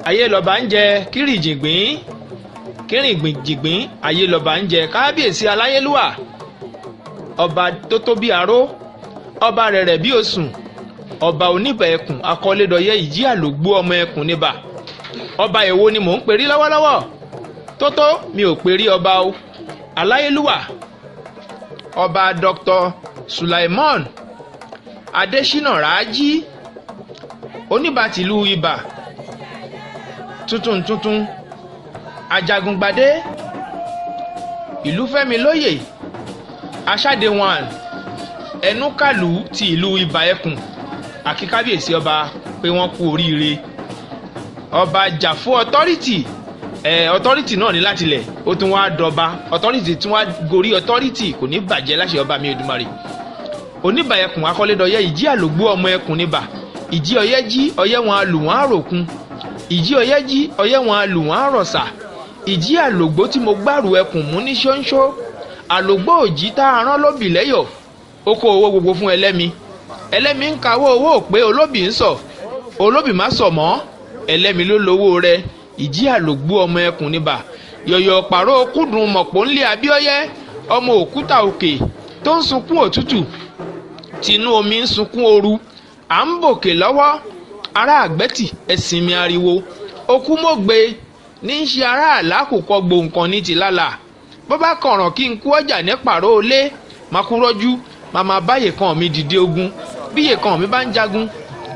ayé lọ́ba ń jẹ kírìjìgbín kírìjìgbín ayé lọ́ba ń jẹ kábíyèsí aláyélúwà ọba tó tó bí aró ọba rẹ̀rẹ̀ bí òsùn ọba oníbà ẹkùn akọ́lédọ̀yẹ ìjì àlògbó ọmọ ẹkùn níbà ọba èwo ni mò ń perí lọ́wọ́lọ́wọ́ tótó mi ò perí ọba o aláyélúwà ọba Dr. Sulaiman Adésínà Rájí oníbà tìlú Ibà tuntun Ajagungbadé ìlúfẹ́mi lóyè aṣáde wan ẹnúkàlù ti ìlú Ibà ẹkùn àkí kábíyèsí ọba pé wọ́n kú oríire ọba jàfó ọtọ́rìtì ọtọ́rìtì náà ní láti lẹ̀ ó tún wá dọba ọtọ́rìtì tún wá gorí ọtọ́rìtì kò ní bàjẹ́ láṣẹ ọba mi Èdùmàrè oníbà ẹkùn akọ́lédọ̀yẹ ìjì àlògbó ọmọ ẹkùn níbà ìjì ọyẹ́ jí ọyẹ́ wọn alù wọn àròkun ìjì ọyẹ́ jí ọyẹ́ wọn alù wọn àrọ̀sà ìjì àlògbó tí mo gbàrú ẹkùn mú ní ṣóńṣó àlògbó òjì tá a rán lóbì lẹ́yọ̀ ó kó owó gbogbo fún ẹlẹ́mi ẹlẹ́mi ń kawó owó pé olóbì ń sọ olóbì má sọ mọ́ ẹlẹ́mi ló lówó rẹ̀ ìjì àlògbó ọmọ ẹkùn níbà yọ̀yọ̀ pàrọ̀ kúndùn mọ̀pọ̀ ńlẹ̀ abíọ́yẹ́ ọmọ òkúta òkè tó ń sunkún òtútù tinú omi ń sunkún ooru à ń bòkè lọ́wọ́ ará àgbẹ̀tì ẹ̀sìn mi ariwo okú mọ́gbe ní í ṣe ará àlákòókò gbòǹkan ní ti lálà bó bá kọ̀ràn kí n kú ọjà ní pàrọ̀ olé máa kú rọ́jú màmá báyè kan mi dìde ogun bíyè kan mi bá ń jagun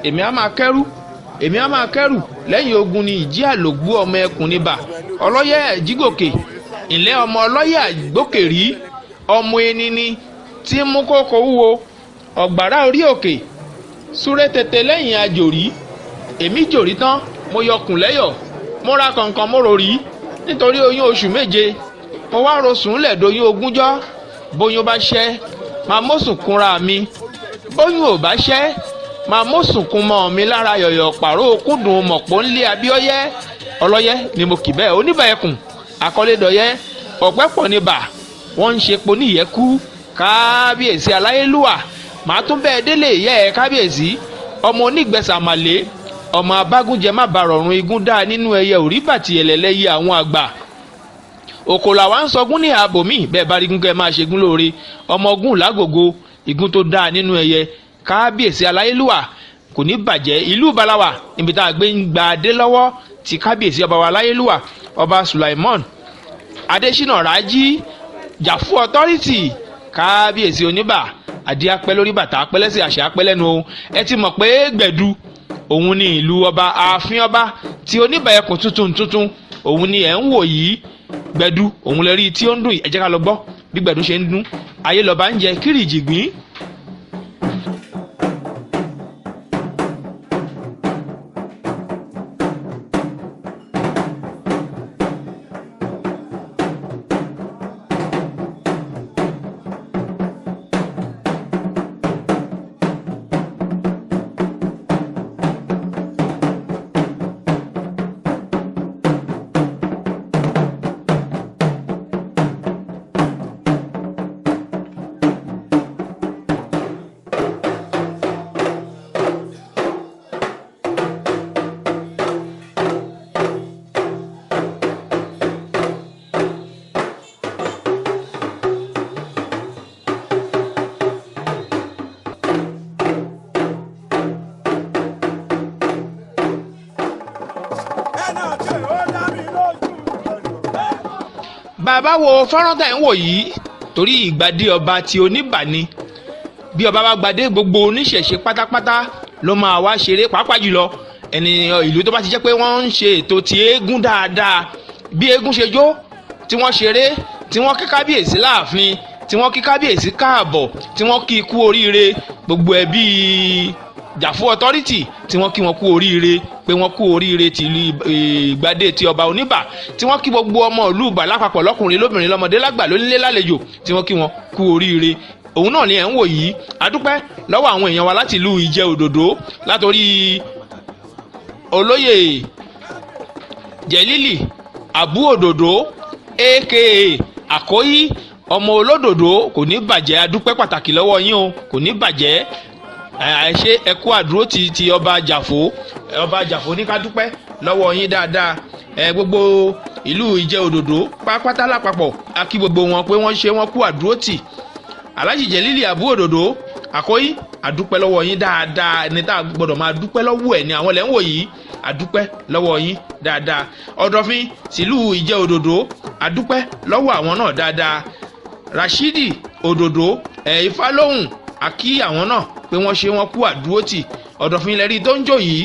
èmi á máa kẹ́rù lẹ́yìn ogun ni ìjì àlògbó ọmọ ẹkùn níbà ọlọ́yẹ̀ ẹ̀jígòkè ìlẹ́ ọmọ ọlọ́yẹ̀ àgbòkè rí ọmọ ẹnini tí ń mú kókó wúwo ọ̀gbàrá orí òkè súré tètè lẹ́yìn àjòrí èmi jòrí tán mo yọkùn lẹ́yọ̀ mo ra kọ̀ǹkọ̀n mo rò rí nítorí oyún oṣù méje mo wá rosùn lẹ̀dọ̀yún ogúnjọ́ bóyún bá ṣẹ́ máa mọ́sùn kúnra mi bóyún ò bá ṣẹ́ máa mọ́sùn kún mọ́ mi lára yọ̀yọ̀ pàrọ̀ okúndùn mọ̀pọ̀ ńlẹ̀ abíọ́yẹ́ ọlọ́yẹ́ ni mo kì bẹ́ẹ̀ oníbà ẹkùn akọ́lédọ̀yẹ́ ọ̀pẹ́ pọ̀ níbà wọ́n ń ṣe po níyẹ́kú kábíyèsí aláyélúwà màá tún bẹ́ẹ̀ délé ìyá ẹ̀ kábíyèsí ọmọ onígbẹ̀sàmàlé ọmọ abágúnjẹ má ba rọrùn igun dáa nínú ẹyẹ òrí bàtì ẹlẹ́lẹ́yẹ àwọn àgbà òkòlà wa ń sọgún ní ààbò míì bẹ́ẹ̀ bá rí gúnkẹ́ máa ṣegún lóore ọmọ ogun lágògo igun tó dáa nínú ẹyẹ kábíyèsí aláyélúwà kò ní bàjẹ́ ìlú balawa níbi tá a gbé ń gba adé lọ́wọ́ ti kábíyèsí ọba wa aláyélúwà ọba Sulaiman Adésínà Rájí jàfú ọtọ́rìtì kábíyèsí oníbà àdí apẹ́ lórí bàtà apẹ́ lẹ́sẹ̀ àṣẹ apẹ́ lẹ́nu o ẹ ti mọ̀ pé gbẹ̀du òun ni ìlú ọba ààfin ọba tí oníbà ẹkùn tuntun òun ni ẹ̀ ń wò yìí gbẹ̀du òun lè rí tí ó ń dùn ẹ jẹ́ ká lọ gbọ́ bí gbẹ̀du ṣe ń dún ayé lọ́ba ń jẹ kírìjìgbín. bàbá wo fọ́nrán tẹ̀ ń wò yìí torí ìgbàdé ọba ti Oníbà ni bí ọba bá gbadé gbogbo oníṣẹ̀ṣe pátápátá ló máa wá ṣeré pàápàá jùlọ ẹni ìlú tó bá ti jẹ́ pé wọ́n ń ṣe ètò ti eégún dáadáa bí eégún ṣe jó tí wọ́n ṣeré tí wọ́n kí kábíyèsí láàfin tí wọ́n kí kábíyèsí káàbọ̀ tí wọ́n kí ikú oríire gbogbo ẹbí jàfú ọtọ́rìtì tí wọ́n kí wọn kú oríire pé wọ́n kú oríire ti ìgbàdé ti ọba Oníbà tí wọ́n kí gbogbo ọmọ ìlú Ìbà lápapọ̀ lọ́kùnrin lóbìnrin lọ́mọdé lágbà lónílé lálejò tí wọ́n kí wọn kú oríire òun náà ni ẹ̀ ń wò yìí adúpẹ́ lọ́wọ́ àwọn èèyàn wa láti ìlú Ìjẹ Òdòdó látòrí olóyè Jẹ̀lílì Àbú Òdòdó aka Àkóyí ọmọ olódòdó kò ní bàjẹ́ adúpẹ́ pàtàkì lọ́wọ́ yín o kò ní bàjẹ́ àìṣe ẹkú àdúró ti ọba Jàfó ní ká dúpẹ́ lọ́wọ́ yín dáadáa. Gbogbo ìlú Ìjẹ Òdòdó pátá lápapọ̀ a kí gbogbo wọn pé wọ́n kú àdúró tì. Alhaji Jelili Abu Òdòdó Àkóyí àdúpẹ́ lọ́wọ́ yín dáadáa. ẹni tá a gbọ́dọ̀ máa dúpẹ́ lọ́wọ́ ẹ̀ ni àwọn lẹ́ ń wò yìí. àdúpẹ́ lọ́wọ́ yín dáadáa. Ọ̀dọ̀fin tìlú Ìjẹ Òdòdó àdúpẹ́ lọ́wọ́ àwọn náà dáadáa. Rashidi Òdòdó Ifálóhùn àkí àwọn náà pé wọ́n kú àdúró tì. Ọ̀dọ̀fin lẹ́rí tó ń jò yìí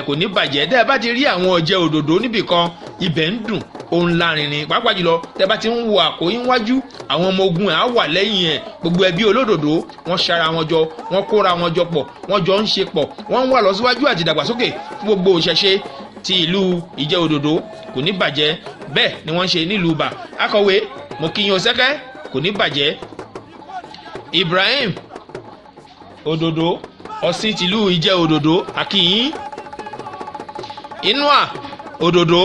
kò ní bàjẹ́. tẹ́ ẹ bá ti rí àwọn Ìjẹ Òdòdó níbìkan ibẹ̀ ń dùn òun lárinrin. pàápàá jùlọ tẹ́ bá ti ń wo Àkóyí wájú àwọn ọmọ ogun ẹ̀ á wà lẹ́yìn ẹ̀. gbogbo ẹbí olódòdó wọ́n ṣara wọn jọ, wọ́n kóra wọn jọ pọ̀, wọ́n jọ ń ṣe pọ̀, wọ́n ń wà lọ síwájú àti ìdàgbàsókè fún gbogbo òṣèṣe ti ìlú Ìjẹ Òdòdó. kò ní bàjẹ́. bẹ́ẹ̀ ni wọ́n ń ṣe nílùú Ìbà. Akọ̀wé mo kí yín o sẹ́kẹ́ kò ní bàjẹ́. Ibrahim Òdòdó ọ̀sìn tìlú Ìjẹ Òdòdó akíyín. Inua Òdòdó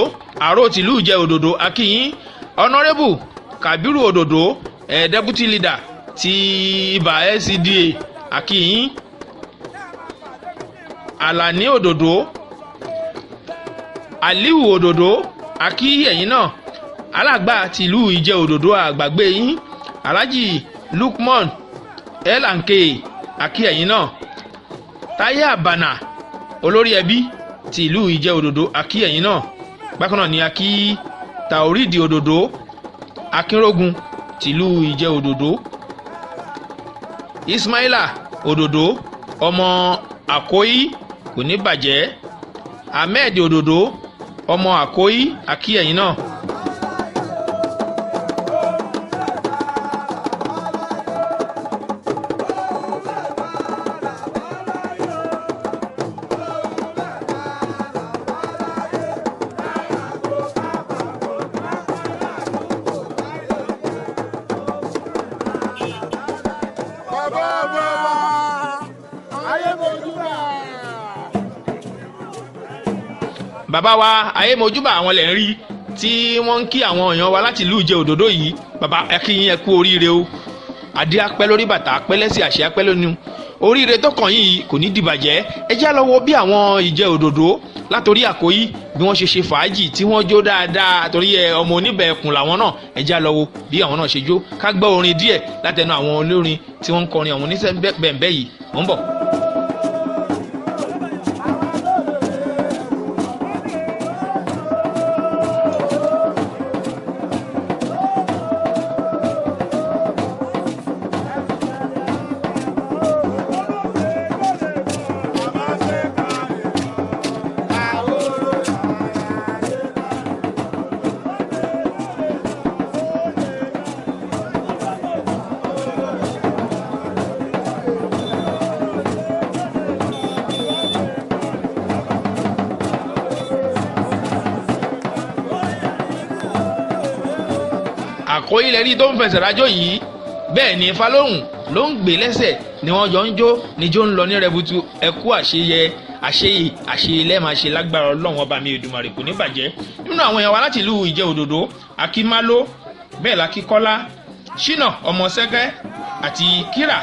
àrò tìlú Ìjẹ Òdòdó akíyín. Honorable Kabiru Òdòdó deputy leader ti Ìbà LCDA akíyín. Alani Òdòdó Aliu Òdòdó akí ẹ̀yin náà. alàgbà tìlú Ìjẹ Òdòdó àgbàgbé yín. Alhaji Lukman L&K akí ẹ̀yin náà. Táyé Àbànà olórí ẹbí ti ìlú Ìjẹ Òdòdó akí ẹ̀yin náà. bákan náà ni akí Taoridi Òdòdó Akínrógun tìlú Ìjẹ Òdòdó. Ismaila Òdòdó ọmọ Àkóyí kò ní bàjẹ́. Ahmed Òdòdó ọmọ Àkóyí akí ẹ̀yin náà. bàbá wa ayé mojúbà àwọn lẹ̀ ń rí tí wọ́n ń kí àwọn èèyàn wa láti ìlú Ìjẹ Òdòdó yìí. bàbá ẹ kí yín ẹ kú oríire o. adé apẹ́ lórí bàtà apẹ́ lẹ́sẹ̀ àṣẹ apẹ́ lónìí. oríire tó kàn yìí kò ní dìbàjẹ́. ẹ já lọ wo bí àwọn Ìjẹ Òdòdó látòrí Àkóyí bí wọ́n ṣe fàájì tí wọ́n jó dáadáa torí ọmọ Oníbà Ẹkùn làwọn náà. ẹ já lọ wo bí àwọn náà ṣe jó. ká gbọ́ orin díẹ̀ látẹnu àwọn olórin tí wọ́n ń kọrin àwọn oníṣẹ́ bẹ́ẹ̀ yìí. mò ń bọ̀. Àkóyí lẹ́rí tó ń fẹsẹ̀ rájò yìí. bẹ́ẹ̀ ni Ifálóhùn ló ń gbé lẹ́sẹ̀ ni wọ́n jọ ń jó níjó ń lọ ní rẹbutu. ẹkú àṣeyẹ àṣeyẹ lẹ́ẹ̀máa ṣe lágbára Ọlọ́run ọba mi Èdùmàrè kò ní bàjẹ́. nínú àwọn èèyàn wa láti ìlú Ìjẹ Òdòdó Akímáló bẹ́ẹ̀ l'Akíkọ́lá Ṣínà ọmọ Sẹ́kẹ́ àti Kíra.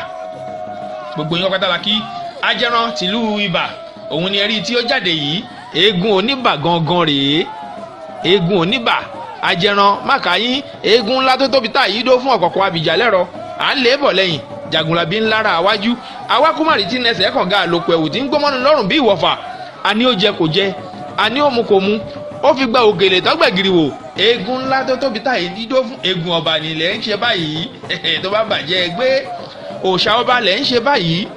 gbogbo yín pátá la kí. Ajẹran tìlú Ìbà òun ni ẹ̀rí tí ó jáde yìí. eégún Oníbà gangan rèé. eégún Oníbà Ajẹran Mákàyín eégún ńlá tó tóbi tá yìí dó fún ọ̀kọ̀ọ̀kọ̀ Abìjà lẹ́rọ. à ń lé bọ̀ lẹ́yìn Jagunlabi ńlára àwájú. awákùmárì tí nẹsẹ̀ kànga àlòkù ẹ̀wù tí ń gbọ́mọ́nu lọ́rùn bí ìwọ̀fà. àní ó jẹ kò jẹ àní ó mu kò mu ó fi gba ògèlè tọ́gbẹ̀gìrì wò. eégún ńlá tó tóbi tá yìí dídó fún eégún ọba nílẹ̀ ń ṣe báyìí. tó bá bàjẹ́ ẹgbẹ́ òòṣà ọba lẹ̀ ń ṣe báyìí.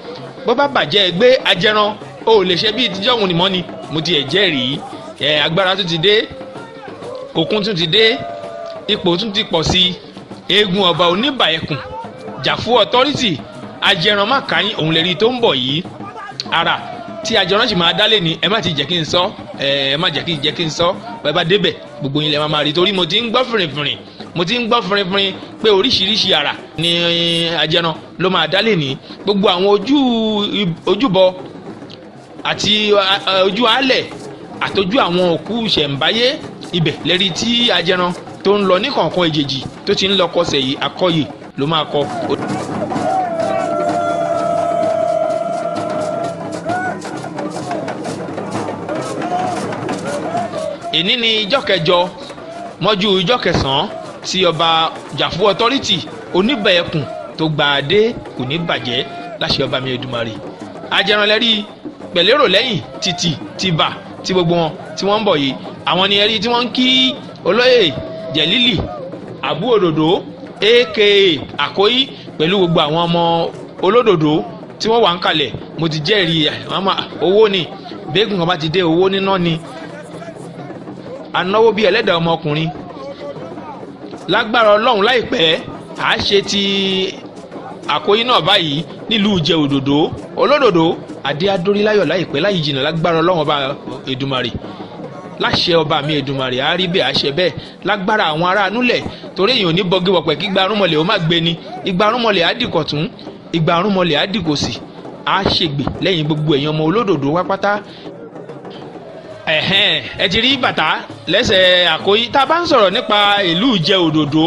bó bá bàjẹ́ ẹgbẹ́ Ajẹran ó lè ṣe bí ìtijọ́ òun nìmọ́ ni. mo ti ẹ̀ jẹ́rìí agbára tó ti dé òkun tún ti dé ipò tún ti pọ̀ sí. eégún Ọba Oniba Ekun Jàfó authority Ajẹran Mákàyín òun lè rí tó ń bọ̀ yìí. ara tí Ajẹran sì máa dálé ni ẹ má ti jẹ́ kí n sọ ẹ má jẹ́ kí n sọ bẹ́ẹ̀ bá débẹ̀ gbogbo yín lẹ máa rí torí mo ti ń gbọ́ fìrìfìrìn pé oríṣiríṣi ara ni Ajẹran ló máa dálé ní. gbogbo àwọn ojúbọ àti ojú alẹ̀ àtọ́jú àwọn òkú ṣẹ̀ǹbáyé ibẹ̀ lẹ́rí tí Ajẹran tó ń lọ ní kọ̀ọ̀kan èjèèjì tó ti ń lọ kọsẹ̀ yìí akọ́yè ló máa kọ. èní ni ijọ́ kẹjọ mọ́jú ijọ́ kẹsàn-án tí ọba Jàfú Authority Oniba Ekun tó gba adé kò ní bàjẹ́ láṣẹ ọba mi Èdùmàrè. Ajẹranlẹ́rí pẹ̀lérò lẹ́yìn títì tìbà tí gbogbo wọn tí wọ́n ń bọ̀ yìí. Àwọn ni ẹ̀rí tí wọ́n ń kí olóyè Jẹ̀lílì Àbú Òdòdó aka Àkóyí pẹ̀lú gbogbo àwọn ọmọ olódòdó tí wọ́n wà ń kalẹ̀. Mo ti jẹ́rìí owó ni bẹ́ẹ̀gùn kan bá ti dé owó níná ni anáwó bíi ẹlẹ́dàá ọmọkùnrin. Lágbára Ọlọ́run láìpẹ́ à á ṣe ti Àkóyí náà báyìí nílùú Ìjẹ Òdòdó olódòdó adé adórí láyọ̀ láìpẹ́ láyìí jìnnà lágbára Ọlọ́run ọba Èdùmàrè láṣẹ ọba mi Èdùmàrè á rí bẹ́ẹ̀ á ṣe bẹ́ẹ̀ lágbára àwọn ará anúlẹ̀ torí èèyàn ní bọ́gí wọ̀pẹ̀ kí igba arúnmọlẹ̀ ó má gbé ni igba arúnmọlẹ̀ á dìkọ̀tún igba arúnmọlẹ̀ á dìkòsì á ṣègbè lẹ́yìn gbogbo èèyàn ọmọ olódòdó wá pátá. Ẹ ti rí bàtà lẹ́sẹ̀ Àkóyí. Tá a bá ń sọ̀rọ̀ nípa ìlú Ìjẹ Òdòdó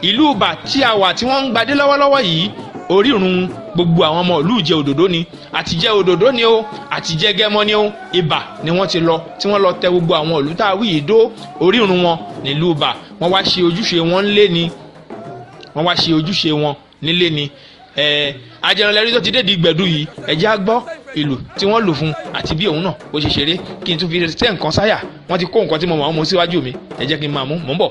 ìlú Ìbà tí a wà tí wọ́n ń gbadé lọ́wọ́lọ́wọ́ yìí orírun gbogbo àwọn ọmọ ìlú Ìjẹ Òdòdó ni àtìjẹ Òdòdó ni ó àtìjẹ Gẹmọ ni ó Ìbà ni wọ́n ti lọ tí wọ́n lọ tẹ gbogbo àwọn ìlú tá a wí yìí dó orírun wọn nílùú Ìbà. Wọ́n wá ṣe ojúṣe wọn nílé ni wọ́n wá ṣe ojúṣe wọn nílé ni. Ajẹranlẹ́rí tó ti dé di gbẹ̀dú yìí ẹ̀jẹ̀ á gbọ́ ìlú tí wọ́n lò fún àti bí òun náà ó ṣe ṣeré kí n tún fi tẹ́ nǹkan sáyà. Wọ́n ti kó nǹkan tí mo mọ̀ ọ́n mú síwájú mi ẹ jẹ́ kí n máa mú mò ń bọ̀.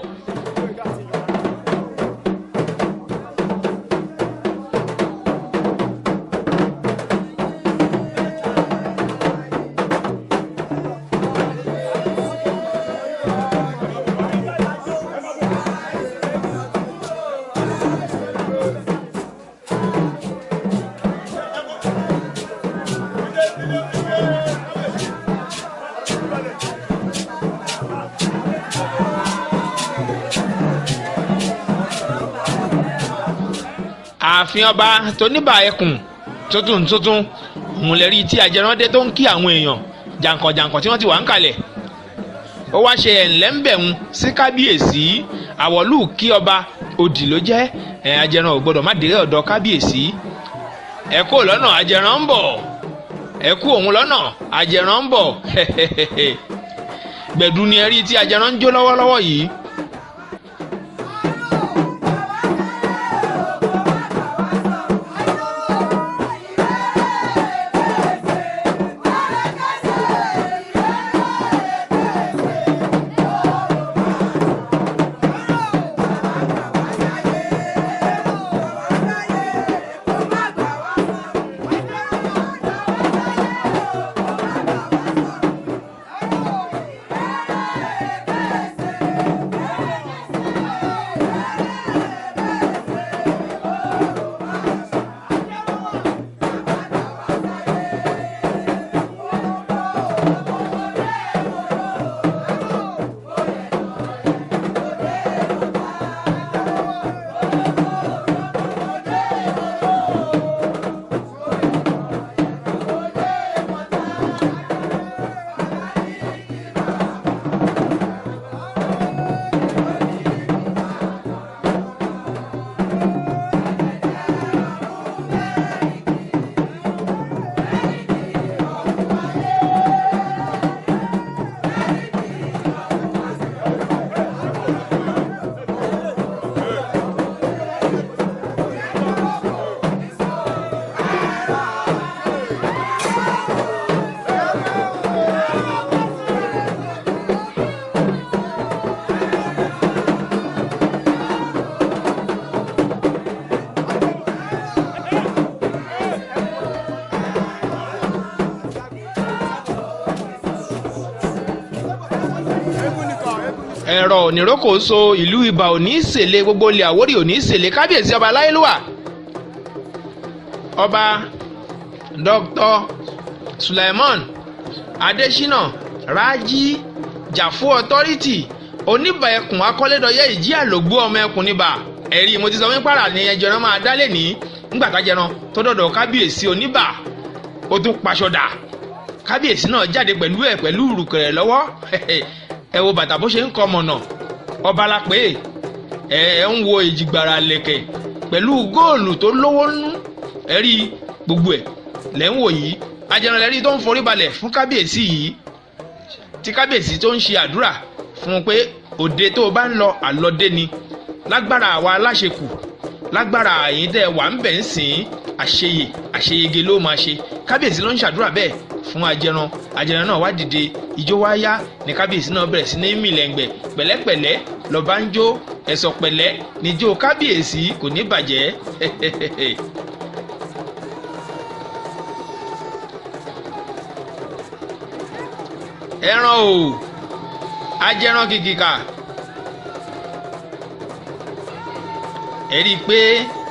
Ààfin ọba Oniba Ekun tuntun òun lè rí tí ajẹrandé tó ń kí àwọn èèyàn jàǹkànjàǹkàn tí wọ́n ti wà ń kalẹ̀. Ó wá ṣe ẹ̀ńlẹ́ńbẹ̀hún sí kábíyèsí àwọ̀lú kí ọba òdì ló jẹ́ ajẹran ò gbọdọ̀ má dé ọ̀dọ̀ kábíyèsí. Ẹ kú lọ́nà ajẹran ń bọ̀ ẹ kú òun lọ́nà ajẹran ń bọ̀ gbẹ̀dú ni ẹ rí tí ajẹran ń jó lọ́wọ́lọ́wọ́ yìí. ẹ̀rọ oníròkò so ìlú Ìbà òní ìsèlè gbogbo ilẹ̀ Àwórì òní ìsèlè kábíyèsí ọba aláyélúwà ọba Dr. Suleiman Adesina Raji Jàfú Authority Oniba Ekun akọ́lédọ́yẹ ìjì àlògbó ọmọ ẹkùn níbà ẹ̀rí mo ti sọ wípé pàrà ni ẹjọ́rán máa dálé ní nígbà tájẹran tó dọ̀dọ̀ kábíyèsí Oníbà ó tún paṣọdà kábíyèsí náà jáde pẹ̀lú ìrùkẹ̀rẹ̀ lọ́wọ́ ẹ wo bàtà bó ṣe ń kọ mọ̀nà ọba lápè ẹ ń wo èjìgbàrà lẹ̀kẹ̀ pẹ̀lú góòlù tó lówó nú ẹ̀rí gbogbo ẹ̀ lẹ́ ń wò yìí ajẹran lẹ́rí tó ń forí balẹ̀ fún kábíyèsí yìí tí kábíyèsí tó ń ṣe àdúrà fún un pé òde tó o bá ń lọ àlọ́dé ni lágbára àwa aláṣekù lágbára àyín tẹ́ wà ń bẹ̀ ń sìn àṣeyege ló máa ṣe. Kábíyèsí ló ń ṣàdúrà bẹ́ẹ̀ fún Ajẹran náà wá dìde ijó wá yá ní kábíyèsí náà bẹ̀rẹ̀ sí ní mìlẹ̀ǹgbẹ̀ pẹ̀lẹ́pẹ̀lẹ́ lọ́ba ń jó ẹ̀sọ̀ pẹ̀lẹ́ níjó kábíyèsí kò ní bàjẹ́. ẹran o Ajẹran kìkìkà ẹ rí i pé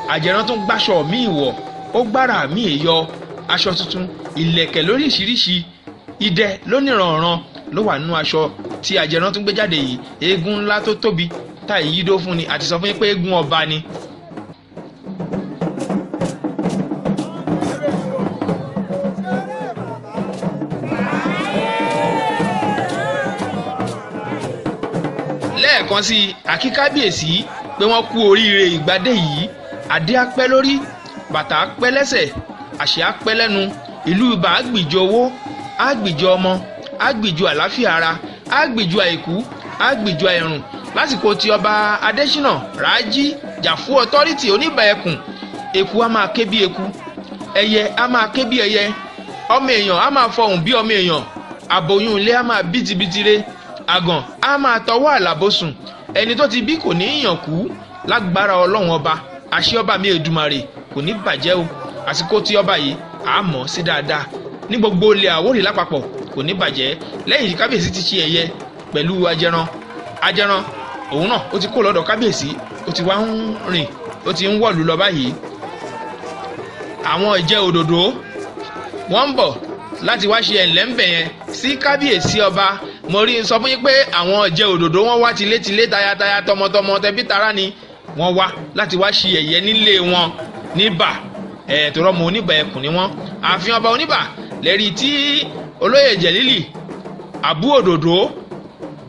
Ajẹran tún gbáṣọ míì wọ̀ ó gbára míì yọ aṣọ tuntun ìlẹ̀kẹ̀ lóríṣiríṣi idẹ lóníranran ló wà nínú aṣọ tí Ajẹran tún gbé jáde yìí. eégún ńlá tó tóbi tá ìyídó fún ni àti sọ fún yín pé eégún ọba ni. lẹ́ẹ̀kan sí àkí kábíyèsí pé wọ́n kú oríire ìgbádé yìí. adé á pẹ́ lórí bàtà á pẹ́ lẹ́sẹ̀ àṣẹ á pẹ́ lẹ́nu. ìlú ibà á gbìjọ owó á gbìjọ ọmọ á gbìjọ àlàáfíà ara á gbìjọ àìkú á gbìjọ ẹ̀rùn. lásìkò tí ọba Adésínà Rájí Jàfú Ọ̀tọ́rìtì Oníbà Ẹkùn eku á máa ké bí eku ẹyẹ á máa ké bí ẹyẹ ọmọ èèyàn á máa fọhùn bí ọmọ èèyàn àbòyún ilé á máa bítibítire àgàn á máa tọwọ́ àlàbòsùn ẹni tó ti bí kò ní yàn kú lágbára Ọlọ́run ọba àṣẹ ọba mi Èdùmàrè kò ní bàjẹ́ o. àsìkò tí ọba yìí á mọ̀ sí dáadáa ní gbogbo ilẹ̀ Àwórì lápapọ̀ kò ní bàjẹ́. lẹ́yìn tí kábíyèsí ti ṣe ẹ̀yẹ pẹ̀lú Ajẹran òun náà ó ti kó lọ́dọ̀ kábíyèsí ó ti wá ń rìn ó ti ń wọ̀lú lọ báyìí. àwọn ìjẹ́ òdòdó wọ́n ń bọ̀ láti wá ṣe ẹ̀lẹ́ńbẹ̀ yẹn sí kábíyèsí ọba. mo rí sọ fún yín pé àwọn ìjẹ́ òdòdó wọ́n wá tilétilé tayátayá tọmọtọmọ tẹbí tará ni wọ́n wá láti wá ṣe ẹ̀yẹ nílé wọn níbà tọrọ ọmọ Oníbà Ẹkùn ni wọ́n. ààfin ọba Oníbà lẹ́rìí tí olóyè Jẹ̀lílì Àbú Òdòdó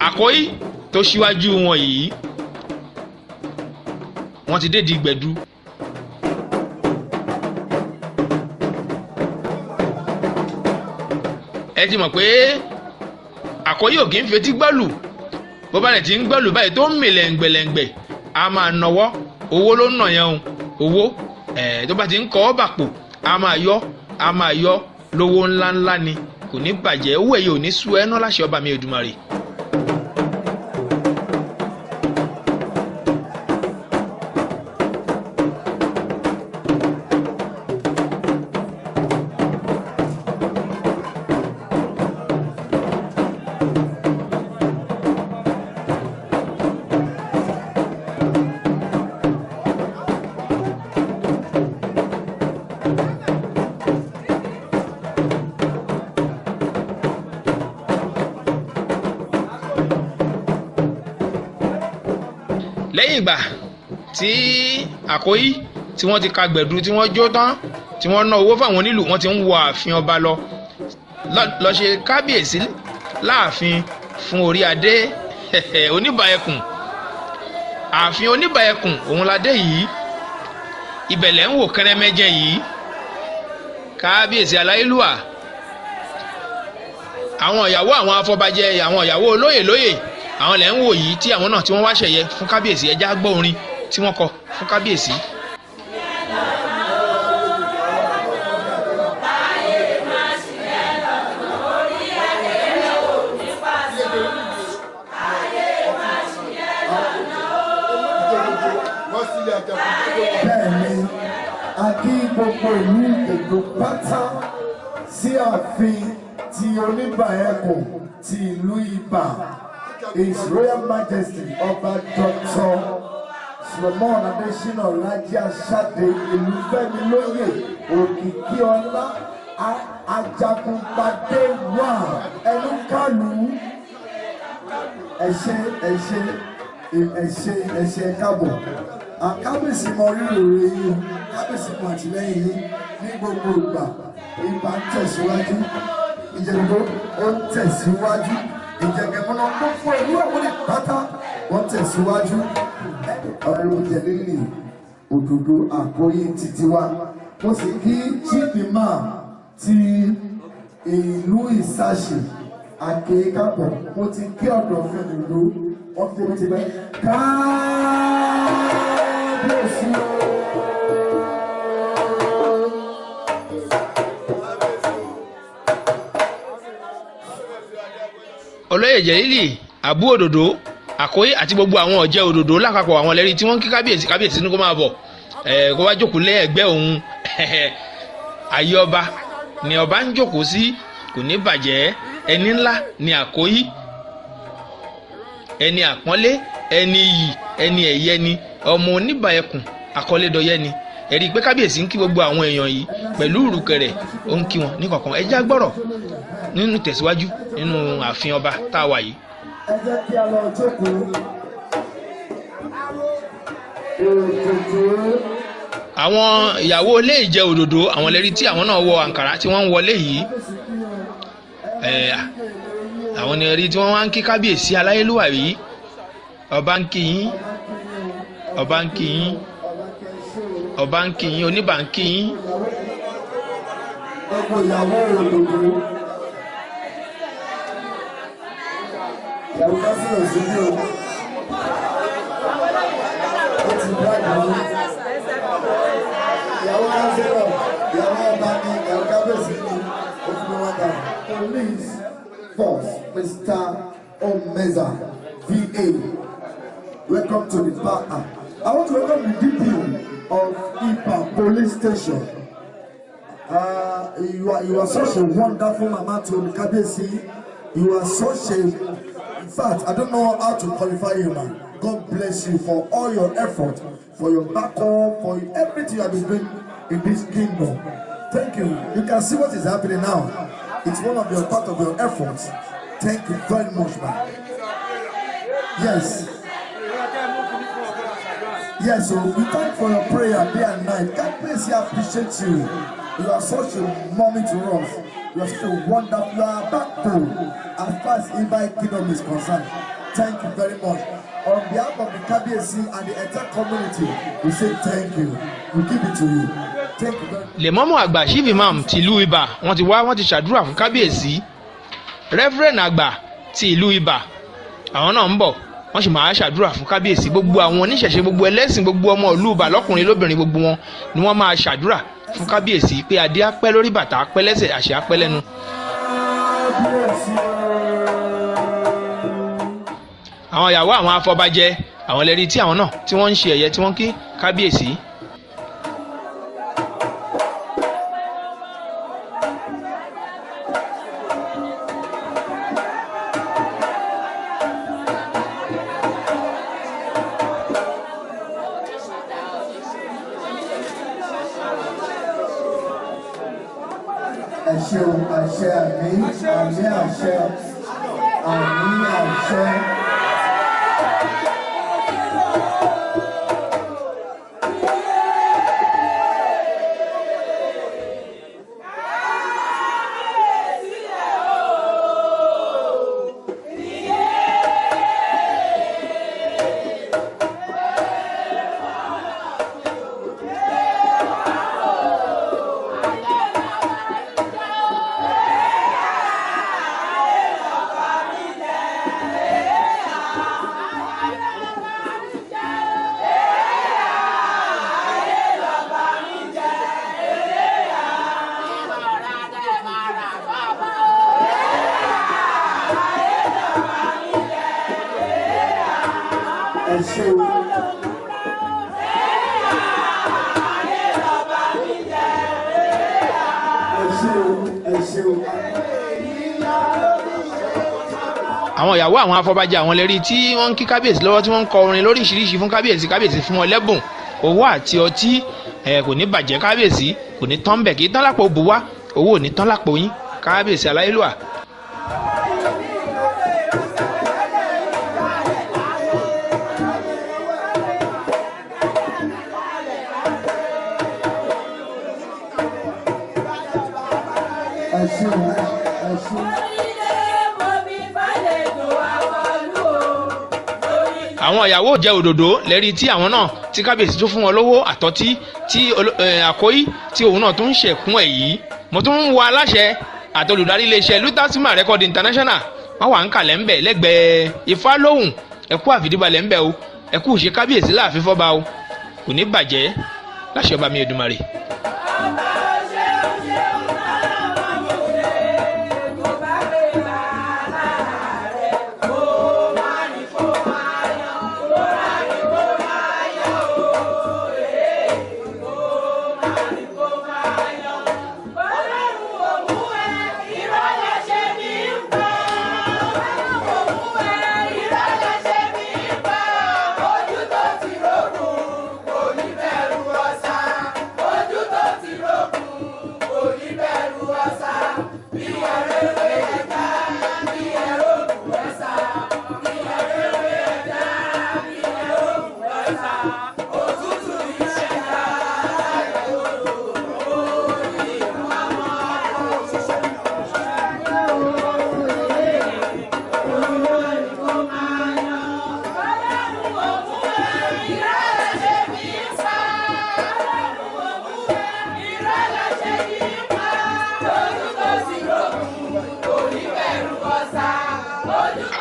Àkóyí tó ṣíwájú wọn yìí wọ́n ti dédi gbẹ̀du. ẹ ti mọ̀ pé Àkóyí ò kì í fetí gbọ́lù bó bá rẹ̀ ti ń gbọ́lù báyìí tó ń mì lẹ́ǹgbẹ̀lẹ́ǹgbẹ̀ a máa nọwọ́ owó ló ń nà yẹn o owó tó bá ti ń kọ́ ọ́ bàpò a máa yọ lówó ńláńlá ni kò ní bàjẹ́ owó ẹ̀yẹ ò ní sú ẹ ná láṣẹ ọba mi Èdùmàrè. lẹ́yìn ìgbà tí Àkóyí tí wọ́n ti ka gbẹ̀du tí wọ́n jó tán tí wọ́n ná owó fáwọn onílù wọ́n ti ń wọ ààfin ọba lọ ṣe kábíyèsí láàfin fún orí adé Oníbà Ẹkùn. ààfin Oníbà Ẹkùn òun ládé yìí ìbẹ̀lẹ̀ ń wò kẹrẹmẹjẹ yìí kábíyèsí aláyélúwà àwọn ìyàwó àwọn afọbajẹ àwọn ìyàwó olóyè àwọn lẹ́ ń wò yìí tí àwọn náà tí wọ́n wá ṣẹ̀yẹ fún kábíyèsí ẹjá gbọ́ orin tí wọ́n kọ fún kábíyèsí. bẹ́ẹ̀ni a kí gbogbo ìlú Èkó pátá sí ààfin ti Oníbà Ẹkùn ti ìlú Ibà. His Royal Majesty Ọba Dr. Solomon Adesina Laji Asade Ìlúfẹ́milóyè Òkìkíọlá Ajagungbadé wà Ẹnúkàlù ẹṣẹ kábọ̀. Kábíyèsí mọ rírì yìí kábíyèsí mọ àtìlẹ́yìn yìí ní gbogbo ìgbà. Ibà ń tẹ̀síwájú Ìjẹ̀bú ó ń tẹ̀síwájú. Ìjẹ̀gẹ̀mọ́nà tó fún ìlú Àwórì pátá wọ́n tẹ̀síwájú. Ọ̀rẹ́rù Jẹ̀lílì Òdòdó Àkóyí títí wá. Mo sì kí chief imam ti ìlú Ìsáṣì àkékápọ̀ mo ti kí ọ̀dọ̀ fún ìlú wọ́n fi ti bẹ́ káàbíyèsí o. olóyè jẹ́lílì àbú òdòdó àkóyè àti gbogbo àwọn ọ̀jẹ̀ òdòdó lápapọ̀ àwọn ẹlẹ́rìí tí wọ́n ń kí kábíyèsí ní kó máa bọ̀ kó wá jókòó lé ẹgbẹ́ òun ayé ọba ni ọba ń jókòó sí kò ní bàjẹ́ ẹni ńlá ni àkóyè ẹni àpọ́nlé ẹni iyì ẹni ẹ̀yẹ ni ọmọ Oníbà Ẹkùn akọ́lédọ́yẹ ni ẹ̀rí pé kábíyèsí ń kí gbogbo àwọn èèyàn yìí pẹ̀lú ìrùkẹ̀rẹ̀ ó ń kí wọn ní kọ̀ọ̀kan ẹ já gbọ́rọ̀ nínú tẹ̀síwájú nínú ààfin ọba tá a wà yìí. ẹ jẹ́ kí a lọ jókòó àwọn ìyàwó ilé ìjẹ òdòdó àwọn lẹ́rí tí àwọn náà wọ àǹkàrá tí wọ́n ń wọlé yìí àwọn ni rí tí wọ́n wá ń kí kábíyèsí aláyélúwà yìí ọba ń kí yín ọba ń kí yín ọba ń kí yín Oníbà ń kí yín. gbogbo ìyàwó òdòdó ìyàwó kásìlẹ̀ síbí o ó ti bá ìyàwó kásìlẹ̀ ìyàwó ọba ní ìyàwó kábíyèsí ní òfin wọn dà. Police force Mr. Omeza VA, welcome to the bar. I want to welcome the DP of Ipa Police Station. You are such a wonderful mama to Kábíyèsí. You are such a, in fact, I don't know how to qualify you, man. God bless you for all your effort, for your backup, for everything you have been doing in this kingdom. Thank you. You can see what is happening now. It's one of your part of your efforts. Thank you very much, man. Yes. Yes, so we thank for your prayer day and night. God bless you, appreciate you. You are such a mommy to us. You are such a wonderful, you are a backbone as far as Igbade Kingdom is concerned. Thank you very much. On behalf of the Kábíyèsí and the entire community, we say thank you. We give it to you. Thank you very much. Lèmọ́mù àgbà chief imam ti ìlú Ibà wọ́n ti wá wọ́n ti ṣàdúrà fún kábíyèsí. Reverend àgbà ti ìlú Ibà àwọn náà ń bọ̀ wọ́n sì máa ṣàdúrà fún kábíyèsí. Gbogbo àwọn oníṣẹ̀ṣe gbogbo ẹlẹ́sìn gbogbo ọmọ ìlú Ibà lọ́kùnrin lóbìnrin gbogbo wọn ni wọ́n máa ṣàdúrà fún kábíyèsí pé adé á pẹ́ lórí bàtà á pẹ́ lẹ́sẹ̀ àṣẹ á pẹ́ lẹ́nu. Àwọn ìyàwó àwọn afọbajẹ àwọn lẹ́rí tí àwọn náà tí wọ́n ń ṣe ẹ̀yẹ tí wọ́n kí kábíyèsí. Àṣẹ àṣẹ àmín àmín àṣẹ àmín àṣẹ. Àwọn ìyàwó àwọn afọbajẹ àwọn lẹ́rí tí wọ́n ń kí kábíyèsí lọ́wọ́ tí wọ́n ń kọ orin lóríṣiríṣi fún kábíyèsí fún wọn lẹ́bùn owó àti ọtí kò ní bàjẹ́ kábíyèsí kò ní tán bẹ̀ kí tán lápò bùwá owó ò ní tán lápò yín kábíyèsí aláyélúwà. Àwọn ìyàwó jẹ òdòdó lẹ́rí tí àwọn náà tí kábíyèsí tún fún wọn lówó àtọ́tí tí àkóyí tí òun náà tún ń ṣẹ̀kún ẹ̀ yìí mo tún ń wọ aláṣẹ àti olùdarí iléeṣẹ́ Lutasima Record International wọ́n wà ń kalẹ̀ ńbẹ̀ lẹ́gbẹ̀ẹ́ Ifá lóhùn ẹ̀kú àfìdíbalẹ̀ ńbẹ̀ o ẹ̀kú ṣe kábíyèsí láàfin fọ́ba o kò ní bàjẹ́ láṣẹ ọba mi Èdùmàrè.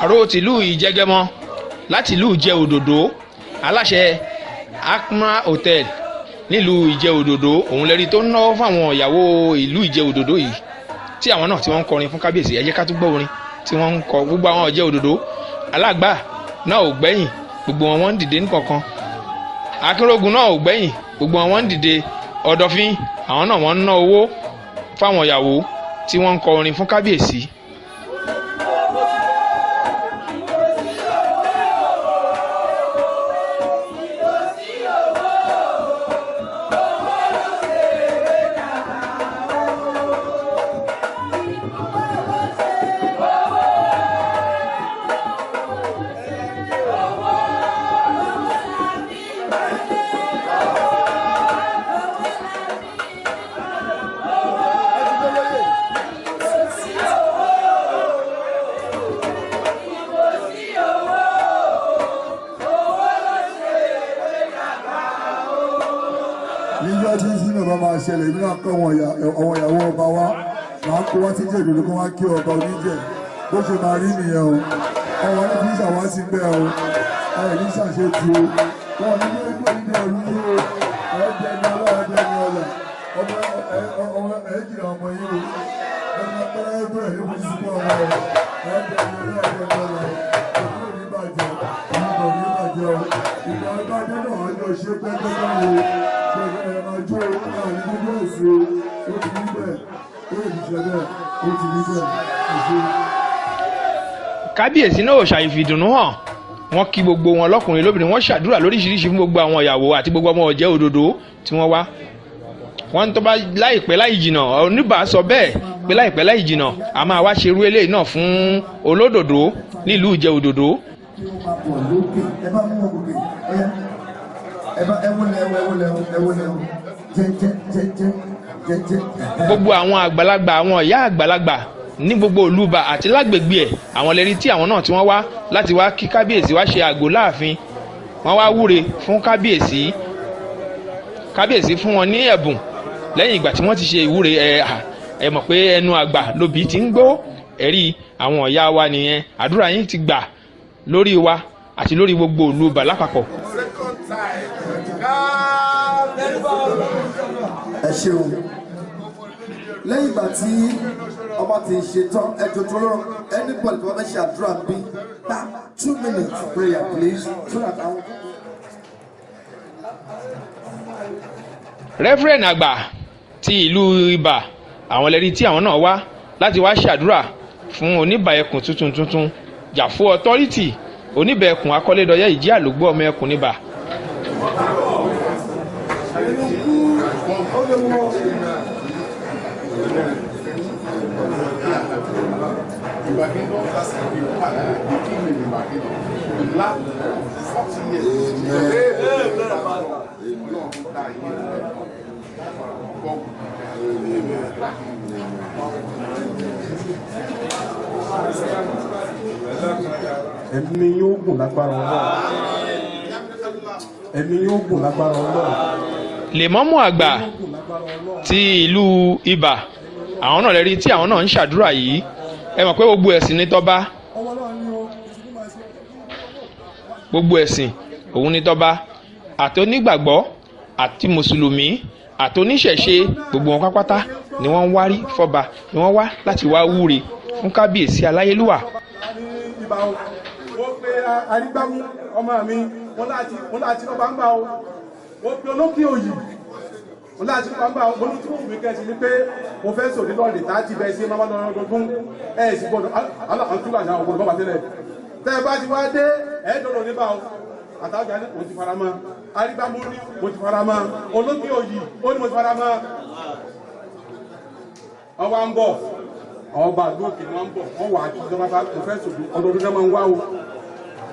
àrò tìlú Ìjẹgẹmọ láti ìlú Ìjẹ Òdòdó aláṣẹ Akma Hotel nílùú Ìjẹ Òdòdó òun lẹ́rí tó ń náwó fáwọn ìyàwó ìlú Ìjẹ Òdòdó yìí tí àwọn náà tí wọ́n ń kọrin fún kábíyèsí ẹ jẹ́ ká tún gbọ́ orin tí wọ́n ń kọ gbogbo àwọn Ìjẹ Òdòdó alágbà náà ò gbẹ́yìn gbogbo wọn ń dìde nìkọ̀ọ̀kan Akínrógun náà ò gbẹ́yìn gbogbo wọn ń dìde Ọ̀dọ̀fín àwọn náà wọ́n ń ná owó fáwọn ìyàwó tí wọ́n ń kọ orin fún kábíyèsí. níjọ́ tí sínú ọba máa ṣẹlẹ̀ nínú akọ́ àwọn ìyàwó ọba wa máa kó wá sí Ìjẹ Òdòdó kó wá kí ọba Oníjẹ bó ṣe máa rí nìyẹn o ọwọ́ ní kí ṣàwá sí bẹ́ẹ̀ o ẹ̀ ní ṣàṣetì o wọn ní gbogbo ìdí ẹ̀rú ní o ẹ̀ẹ́dẹ́ ní ọlọ́ọ̀dẹ́ ní ọlọ́ ẹ̀ẹ́dìrà ọmọ yìí o ẹ̀ẹ́dẹ́ ẹgbẹ́ ẹ̀ ló fi sí fún ọmọ ẹ̀ẹ́dẹ́ ní ọlọ́ọ̀dẹ́ ní ọlọ́ ìgbà oníbàjẹ́ ìgbà ìbàdàn náà ọjọ́ ṣe pẹ́ẹ́pẹ́ kábíyèsí náà ò ṣàìfìdùnnú hàn wọ́n kí gbogbo wọn lọ́kùnrin lóbìnrin wọ́n ṣàdúrà lóríṣiríṣi fún gbogbo àwọn ìyàwó àti gbogbo ọmọ Ìjẹ Òdòdó tí wọ́n wá wọ́n tó bá láìpẹ́ láì jìnà Oníbà sọ bẹ́ẹ̀ pé láìpẹ́ láì jìnà a máa wá ṣerú eléyìí náà fún olódòdó nílùú Ìjẹ Òdòdó. gbogbo àwọn àgbàlagbà àwọn ìyá àgbàlagbà ní gbogbo olúba àti lágbègbè ẹ̀ àwọn lẹ́rí tí àwọn náà tí wọ́n wá láti wá kí kábíyèsí wá ṣe àgọ́ láàfin wọ́n wá wúre fún kábíyèsí fún wọn ní ẹ̀bùn lẹ́yìn ìgbà tí wọ́n ti ṣe ìwúre ẹ mọ̀ pé ẹnu àgbà lóbi ti ń gbó ẹ̀rí àwọn ìyá wa nìyẹn àdúrà yín ti gbà lórí wa àti lórí gbogbo olúba lápapọ̀. ẹ ṣeun lẹ́yìn ìgbà tí ọba ti ṣe tán ẹjọ́ tó lọ́rọ̀ anybody tó bá fẹ́ ṣe àdúrà bí bá 2 minutes prayer please so that àwọn. Reverend àgbà ti ìlú Ibà àwọn lẹ́rí tí àwọn náà wá láti wá ṣàdúrà fún Oníbà Ẹkùn tuntun Jàfó authority Oníbà Ẹkùn Akọ́lédọyẹ Ìjì Àlógbó ọmọ Ẹkùn níbà. Ẹ̀mí yóò gùn lágbára Ọlọ́run. Ẹ̀mí yóò gùn lágbára Ọlọ́run. Lèmọ́mù àgbà ti ìlú Ibà àwọn náà lẹ́rí tí àwọn náà ń ṣàdúrà yìí. Ẹ mọ̀ pé gbogbo ẹ̀sìn ní tọ́ba, gbogbo ẹ̀sìn òun ní tọ́ba, àti onígbàgbọ́ àti mùsùlùmí àti oníṣẹ̀ṣe, gbogbo wọn pápátá ni wọ́n ń wárí fọ́ba, ni wọ́n wá láti wá wúre fún kábíyèsí aláyélúwà. wọ́n pe arígbámú ọmọ mi wọ́n láti ọba ń bá o, wọ́n pe olókè òyì wọ́n láti ọba ń bá o. mo ní tí mo wù kẹ́sì ni pé mo fẹ́ sòdí lọ́ọ̀lì tá a ti bẹ̀ sí máma lọ́rọ́ fún ẹ̀ sì gbọ́dọ̀ alákan túbà náà ọ̀gbọ̀dọ̀ bá wà tẹ́lẹ̀ tẹ́ ẹ bá ti wá dé ẹ̀ dọ̀rọ̀ níbà o. àtàwọn ní mo ti fara mọ́, arígbámú ní mo ti fara mọ́, olókè òyì ó ní mo ti fara mọ́. wọ́n wá ń bọ̀ àwọn ọba àdúgbò kì í wọ́n ń bọ̀ wọ́n wà á kí ìjọba bá mo fẹ́ sòdí ọdọọdún náà máa ń wá o.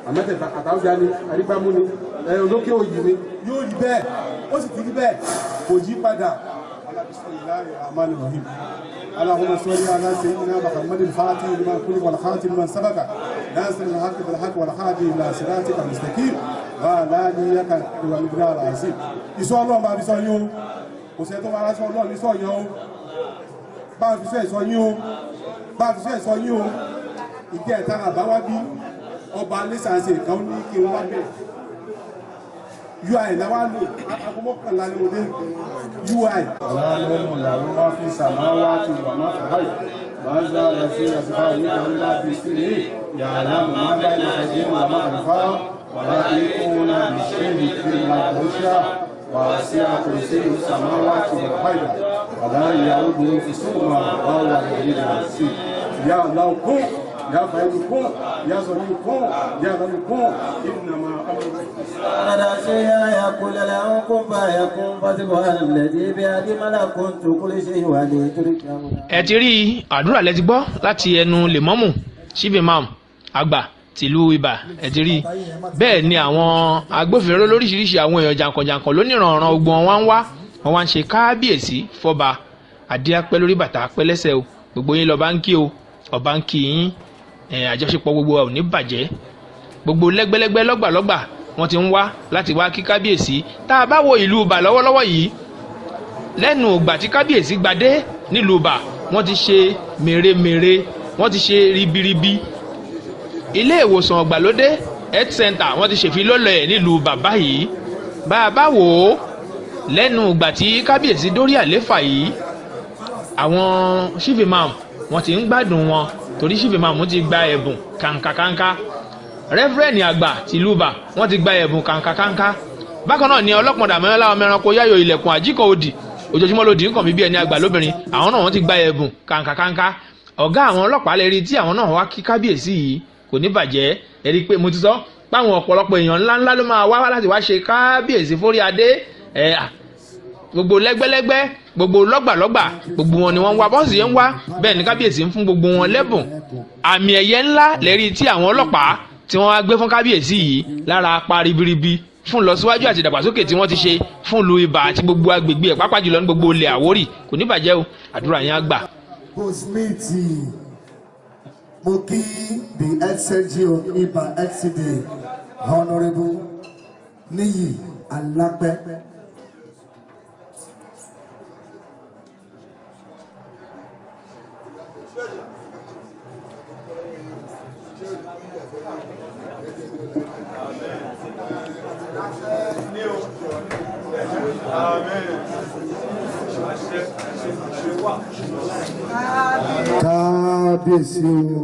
àmẹ́tẹ̀ẹ̀ta àtàwọn ní arígbámú ní olókè òyì ni yóò rí bẹ́ẹ̀ ó sì ti rí bẹ́ẹ̀ kò yí padà. اللهم صل على سيدنا محمد الفاتح لما خلق والخاتم لمن سبق ناصر الحق بالحق والهادي الى صراطك المستقيم وعلى آله والمقدار العظيم. ìṣọ́ Ọlọ́run bá fi sọ yín o, kò sẹ́ tó máa rásọ Ọlọ́run ní sọ yín o, bá fi sọ ìsọ yín o, bá fi sọ ìsọ yín o. ìjẹ́ ìta àbáwá bí ọba alẹ́sàáṣe kan ní kí wọ́n wá bẹ̀rẹ̀ UI la wá lò agbọ́mọ́kànlá ni mo dé UI. aláàlọ́mù làwọn wá fi sàmáwá ti wà má fà báyìí máa ń dá ẹ̀ sí àsìkò yìí kan ńlá fi sí ní yàrá màmá bá ilé ẹ̀jẹ̀ wà má àlùfá wà láti kún náà ní ṣé ní fi máa tó ṣá wà sí àkòsí sàmáwá ti wà báyìí wàlá ìyàwó gbòó fi sóòmù àwọn wà lórí rẹ̀ sí ìyá aláwọ̀ kún يا فايكون يا صديقون يا غنيكون انما هذا شيء يقول له كن فيكون فسبحان الذي بيده ملكوت كل شيء وعليه ترجعون. ẹ ti rí àdúrà lẹ ti gbọ́ láti ẹnu lèmọ́mù chief imam àgbà tìlú Ibà. ẹ ti rí bẹ́ẹ̀ ni àwọn agbófinró lóríṣiríṣi àwọn èèyàn jàǹkànjàǹkàn lóníranran ogun wọn wá ń ṣe kábíyèsí fọ́ba adéapẹ́ lórí bàtà apẹ́ lẹ́sẹ̀ o. gbogbo yín lọ́ba ń kí o, ọba ń kí yín. Àjọṣepọ̀ gbogbo ò ní bàjẹ́. gbogbo lẹ́gbẹ́lẹ́gbẹ́ lọ́gbàlọ́gbà wọ́n ti ń wá láti wá kí kábíyèsí. tá a bá wo ìlú Ibà lọ́wọ́lọ́wọ́ yìí, lẹ́nu ìgbà tí kábíyèsí gbadé nílùú Ibà wọ́n ti ṣe mèremère, wọ́n ti ṣe ribiribi. ilé ìwòsàn ọ̀gbàlódé health center wọ́n ti ṣèfilọ́lẹ̀ ẹ̀ nílùú Ibà báyìí. bá a bá wò ó lẹ́nu ìgbà tí kábíyèsí dórí àléfà yìí, àwọn chief imam wọ́n ti ń gbádùn wọn torí chief imam ti gba ẹ̀bùn kàǹkàkàǹkà. rẹ́fúrẹ́nì àgbà tìlú Ibà wọ́n ti gba ẹ̀bùn kàǹkàkàǹkà. bákan náà ni ọlọ́pọ̀dà mẹ́rànlá ọmọ ẹranko yáyò ilẹ̀kùn àjíkọ̀ òdì ojoojúmọ́ lòdì ń kàn mí bí ẹni àgbà lóbìnrin, àwọn náà wọ́n ti gba ẹ̀bùn kàǹkàkàǹkà. ọ̀gá àwọn ọlọ́pàá lè rí tí àwọn náà wá kí kábíyèsí yìí, kò ní bàjẹ́. ẹ rí i pé mo ti sọ páwọn ọ̀pọ̀lọpọ̀ èèyàn ńláńlá ló máa wá láti wá ṣe kábíyèsí fórí adé. gbogbo lẹ́gbẹ́lẹ́gbẹ́, gbogbo lọ́gbàlọ́gbà, gbogbo wọn ni wọ́n ń wá, bọ́ọ̀sì yẹn ń wá, bẹ́ẹ̀ ni kábíyèsí ń fún gbogbo wọn lẹ́bùn. àmì ẹ̀yẹ ńlá lẹ́rí tí àwọn ọlọ́pàá tí wọ́n wá gbé fún kábíyèsí yìí lára apá ribiribi fún ìlọsíwájú àti ìdàgbàsókè tí wọ́n ti ṣe fún ìlú Ibà àti gbogbo agbègbè ẹ̀ pàápàá jùlọ ní gbogbo ilẹ̀ Àwórì. kò ní bàjẹ́ o, àdúrà yẹn á gbà. Bosmiti mo kí the XCG of Ibà XCD Honourable Níyì Alápẹ́. Kábíyèsí o.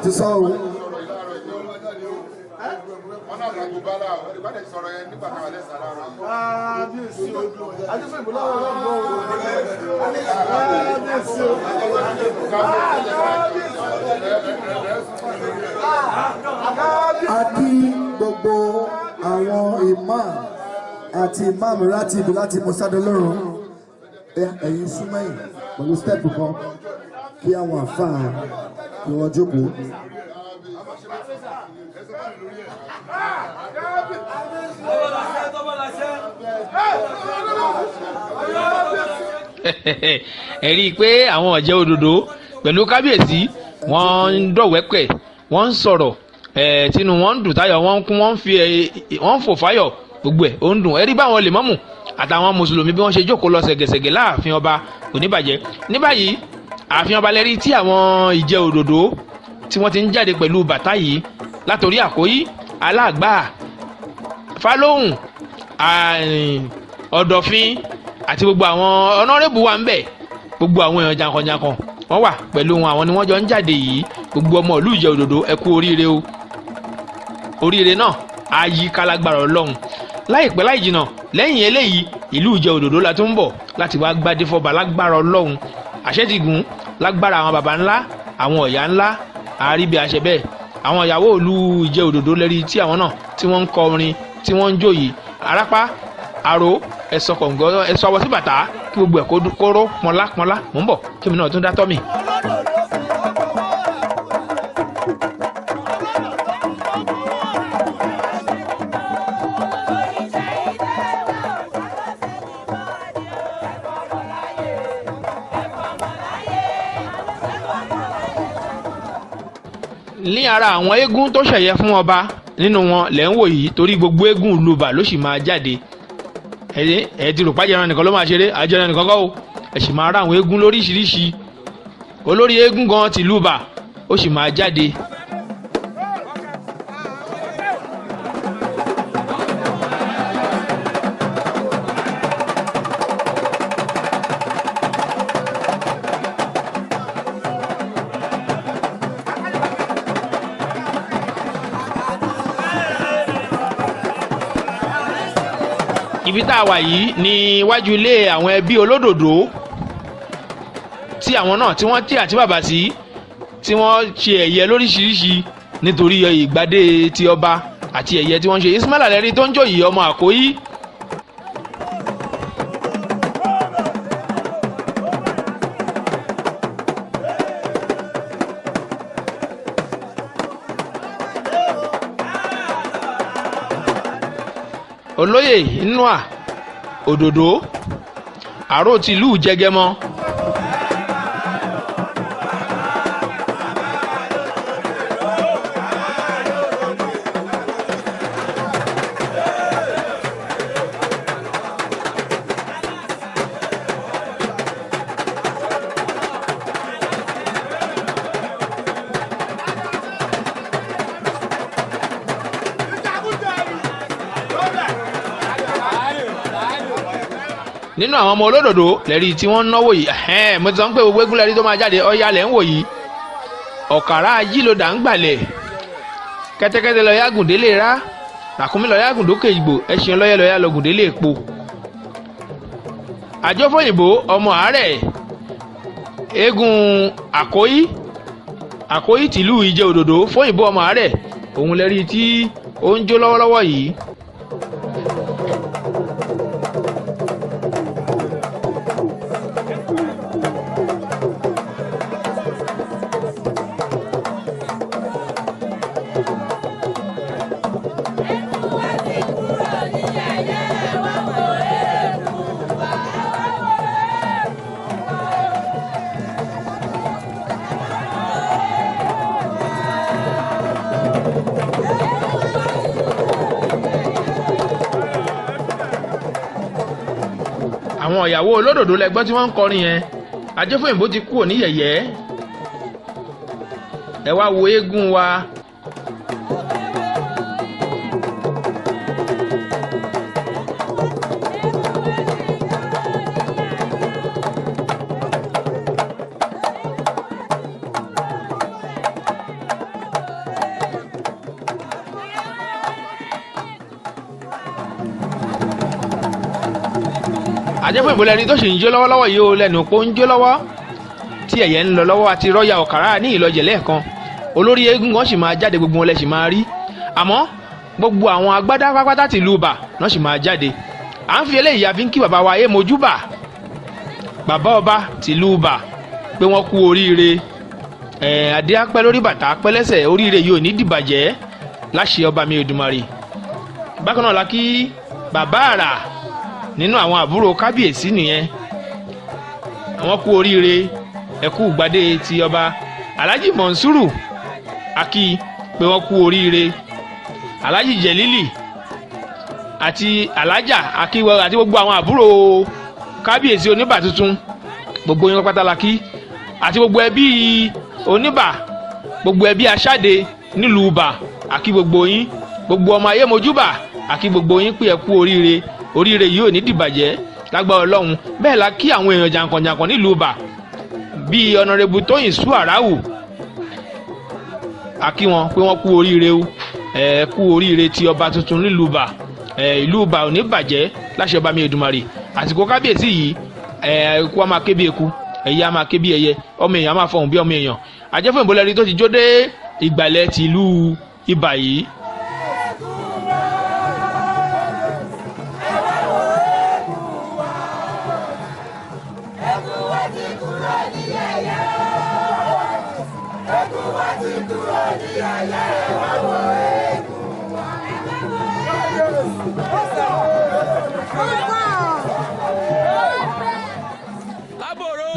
Ti sọ o. A kí gbogbo àwọn imam àti imam ratibu láti mọ́sádọ́lọ́run ẹ̀yin súnmẹ́yìn pẹ̀lú stẹ́pù kan kí àwọn àfáà kí wọ́n jókòó. ẹ rí i pé àwọn ọ̀jẹ̀ òdòdó pẹ̀lú kábíyèsí wọ́n ń dọ̀wẹ́pẹ̀ wọ́n ń sọ̀rọ̀ tinú wọn ń dùn táyọ̀ wọ́n ń kún wọ́n ń fò fáyọ̀ gbogbo ẹ̀ ó ń dùn ẹ rí báwọn lèmọ́mù àtàwọn mùsùlùmí bí wọ́n ṣe jókòó lọ ṣẹ̀gẹ̀ṣẹ̀gẹ̀ láàfin ọba Oníbàjẹ́ ní báyìí ààfin ọba lẹ́rí tí àwọn ìjẹ òdòdó tí wọ́n ti ń jáde pẹ̀lú bàtà yìí látòrí Àkóyí Aláàgbà Fálóhùn Ọ̀dọ̀fin àti gbogbo àwọn ọ̀nàrẹ́bù wa ń bẹ̀ gbogbo àwọn èèyàn jankan-jankan wọ́n wà pẹ̀lú wọn àwọn ni wọ́n jọ ń jáde yìí gbogbo ọmọ ìlú ìjẹ òdòdó ẹ kú oríire o oríire náà á yí kálágbára Ọlọ́run láìpẹ́ láì jìnnà lẹ́yìn eléyìí ìlú ìjẹ òdòdó la tún ń bọ̀ láti wá gbádé fọba lágbára Ọlọ́run àṣẹ ti gùn lágbára àwọn baba ńlá àwọn ọ̀yà ńlá àríbi àṣẹ bẹ́ẹ̀ àwọn ìyàwó ìlú ìjẹ òdòdó lẹ́rí tí àwọn náà tí wọ́n ń kọ orin tí wọ́n ń jó yìí arápá àrò ẹ̀sọ́ kọ̀ǹgọ́ ẹ̀sọ́ ọwọ́ sí bàtà kí gbogbo ẹ̀ kóró pọnlá mò ń bọ̀ kí mi náà tún dá tọ́ mi. ní ara àwọn eégún tó ṣẹ̀yẹ fún ọba nínú wọn lẹ́ ń wò yìí torí gbogbo eégún lùbà ló sì máa jáde ẹ ti rò pàjẹ́ran nìkan ló máa ṣeré àjẹran nìkan kọ́ o ẹ sì máa rá àwọn eégún lóríṣiríṣi olórí eégún gan ti lùbà ó sì máa jáde. ibi tá a wà yìí ní iwájú ilé àwọn ẹbí olódòdó tí àwọn náà tí wọ́n tí àti bàbá sí tí wọ́n ṣe ẹ̀yẹ lóríṣiríṣi nítorí ìgbádé ti ọba àti ẹ̀yẹ tí wọ́n ṣe Ismaila lẹ́rí tó ń jòyè ọmọ Àkóyí. olóyè Nnua Òdòdó àrò tìlú Jẹgẹmọ. nínú àwọn ọmọ olódòdó lẹ́rí tí wọ́n ń náwó yìí mo ti sọ pé gbogbo eégún lẹ́rí tó máa jáde ọ̀yà lẹ́ ń wò yìí ọ̀kàrà ajílòdà ń gbàlẹ̀ kẹ́tẹ́kẹ́tẹ́ lọ́ọ́ yàgùn délé rá ràkúnmí lọ́ọ́ yàgùn dókè ìgbò ẹṣin ọlọ́yẹ lọ́ọ́ yà lọ́gùn délé èpo. àjọfòyìnbó ọmọ àárẹ̀ eégún Àkóyí tìlú ìjẹ òdòdó fòyìnbó ọmọ àárẹ̀ òun lẹ́rí tí ó ń jó lọ́wọ́lọ́wọ́ yìí. àwọn ìyàwó olódòdó lẹ́gbọ́n tí wọ́n ń kọrin yẹn Ajẹ́fòyìnbó ti kúrò ní yẹ̀yẹ́ ẹ wá wo eégún wa. Ajẹ́fòyìnbó lẹni tó sì ń jó lọ́wọ́lọ́wọ́ yìí ó lẹ́nu pé ó ń jó lọ́wọ́ tí ẹ̀yẹ ń lọ lọ́wọ́ àti rọ́yà ọ̀kàrà ní ìlọjẹ̀ lẹ́ẹ̀kan olórí eégún kan sì máa jáde gbogbo wọn lẹ sì máa rí àmọ́ gbogbo àwọn agbádá pápátá tìlú bà náà sì máa jáde à ń fi eléyìí àfi ń kí bàbá wa mojúbà bàbá ọba tìlú bà pé wọ́n kú oríire adé apẹ́ lórí bàtà apẹ́ lẹ́sẹ̀ oríire yìí ò ní dìbàjẹ́ láṣẹ ọba mi Èdùmàrè. bákan náà la kí bàbá àrà nínú àwọn àbúrò kábíyèsí nìyẹn wọ́n kú oríire ẹ kú ìgbádé ti ọba. Alhaji Monsuru akí pé wọ́n kú oríire. Alhaji Jelili àti Alhaja akíwọ àti gbogbo àwọn àbúrò kábíyèsí Oníbà tuntun gbogbo yín pátá la kí, àti gbogbo ẹbí Oníbà, gbogbo ẹbí Aṣáde nílùú Ìbà àkí gbogbo yín, gbogbo ọmọ ayé mojúbà àkí gbogbo yín pé ẹ kú oríire. Oríire yìí ò ní dìbàjẹ́ lágbára Ọlọ́run. Bẹ́ẹ̀ la kí àwọn èèyàn jàǹkànjàǹkàn nílùú Ìbà bíi ọ̀nàrẹ́bù Tóyìn Sú Àráwù àkí wọn pé wọ́n kú oríire o. Ẹ kú oríire ti ọba tuntun nílùú Ìbà. Ìlú Ìbà ò ní bàjẹ́ láṣẹ ọba mi Èdùmàrè. Àsìkò kábíyèsí yìí eku á máa ké bí eku, ẹyẹ á máa ké bí ẹyẹ, ọmọ èèyàn á máa fọhùn bí ọmọ èèyàn. Ajẹ́fún ìbólẹ́rí tó ti jó dé ìgbàlẹ̀ ti ìlú Ìbà yìí.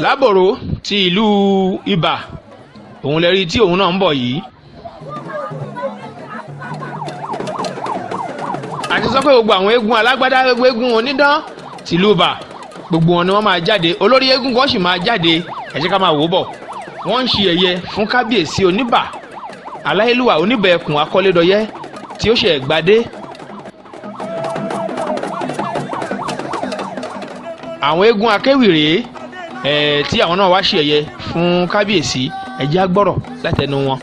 Lábòrò ti ìlú Ìbà òun lè rí tí òun náà ń bọ̀ yìí. Àti sọ pé gbogbo àwọn eégún alágbádá, eégún onídán tìlú Ìbà gbogbo wọn ni wọ́n máa jáde. Olórí eégún kan sì máa jáde, ẹ jẹ́ ká máa wò bọ̀. Wọ́n ń ṣe ẹ̀yẹ fún kábíyèsí Oníbà Aláyélúwà Oníbà Ẹkùn Akọ́lédọyẹ tí ó ṣe Ìgbádé. Àwọn eégún akéwì rèé tí àwọn náà wá ṣe ẹ̀yẹ fún kábíyèsí. Ẹ jẹ́ á gbọ́rọ̀ látẹnu wọn.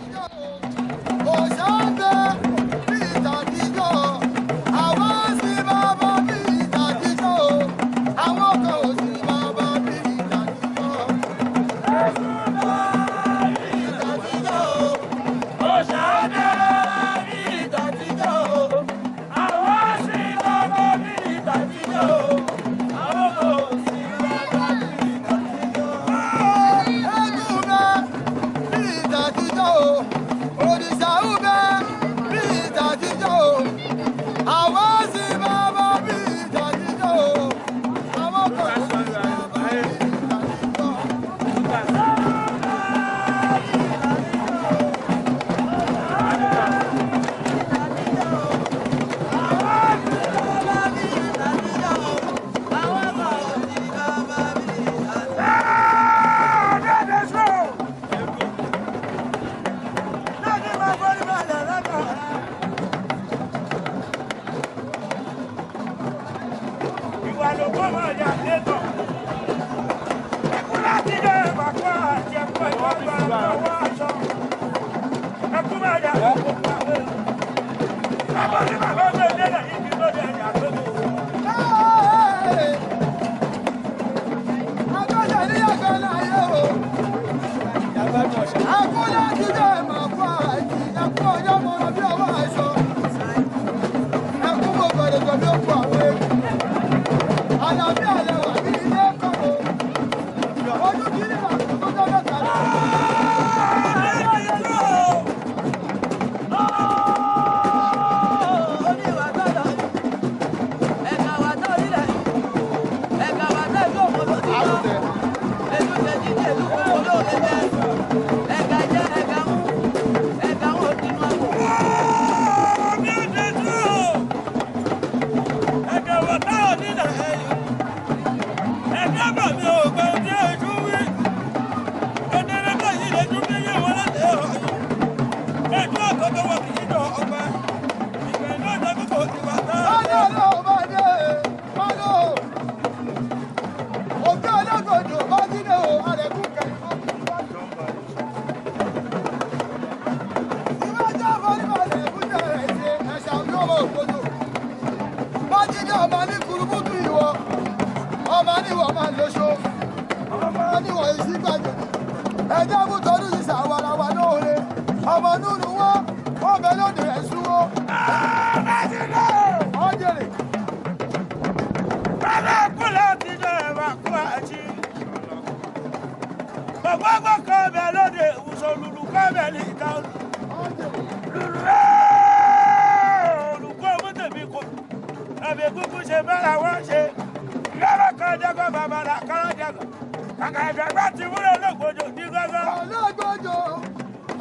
Àkàìdàgbà ti wúlò olóògbòjò ní gángan. Olóògbòjò,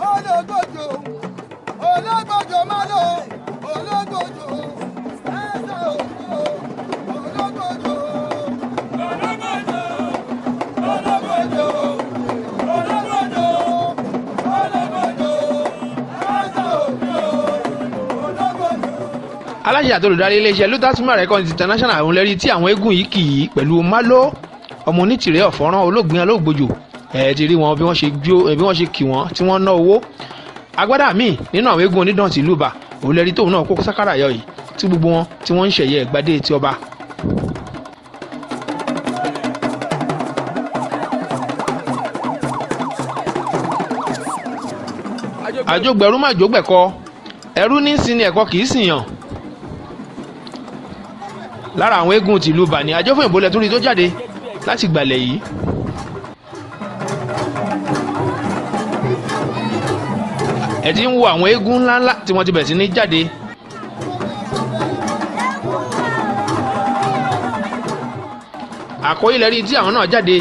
olóògbòjò, olóògbòjò máa lọ, olóògbòjò, ẹ̀sẹ̀ òjò, olóògbòjò. aláṣẹ àti olùdarí iléeṣẹ́ lutasima records international àwọn lẹ́rí tí àwọn eégún yìí kì í pẹ̀lú malo ọmọ onítìrẹ ọ̀fọ́rán olóògbé olóògbòjò ti rí wọn bí wọ́n ṣe kì wọ́n tí wọ́n ná owó agbádá míì nínú àwọn eégún onídàn ti ìlú Ìbà òun lẹ́rí tóun náà kó sákàrà yọ yìí tí gbogbo wọn tí wọ́n ń ṣẹ̀yẹ Ìgbádé ti ọba. àjọgbẹ̀rú má jògbẹ̀kọ ẹrú ní sin ni ẹ̀kọ́ kì í sìn yàn. lára àwọn eégún tìlú Ìbà ní àjọfún ìbólẹ̀ tó rí tó jáde láti gbàlẹ̀ yìí. ẹ ti ń wo àwọn eégún ńláńlá tí wọ́n ti bẹ̀rẹ̀ sí ní jáde. àkóyí lẹ́rí tí àwọn náà jáde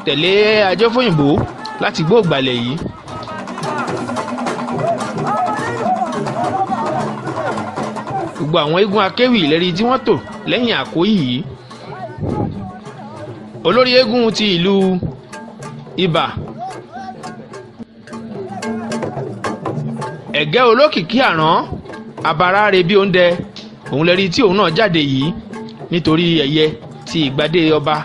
tẹ̀lé àjọfún ìbò láti gbó gbàlẹ̀ yìí. gbogbo àwọn eégún akéwì lẹ́rí tí wọ́n tò lẹ́yìn àkóyí yìí. olórí eégún ti ìlú Ìbà ẹ̀gẹ́ olókìkí àrán abara re bí oúnjẹ òun lẹ́rí tí òun náà jáde yìí nítorí ẹ̀yẹ ti Ìgbádé ọba.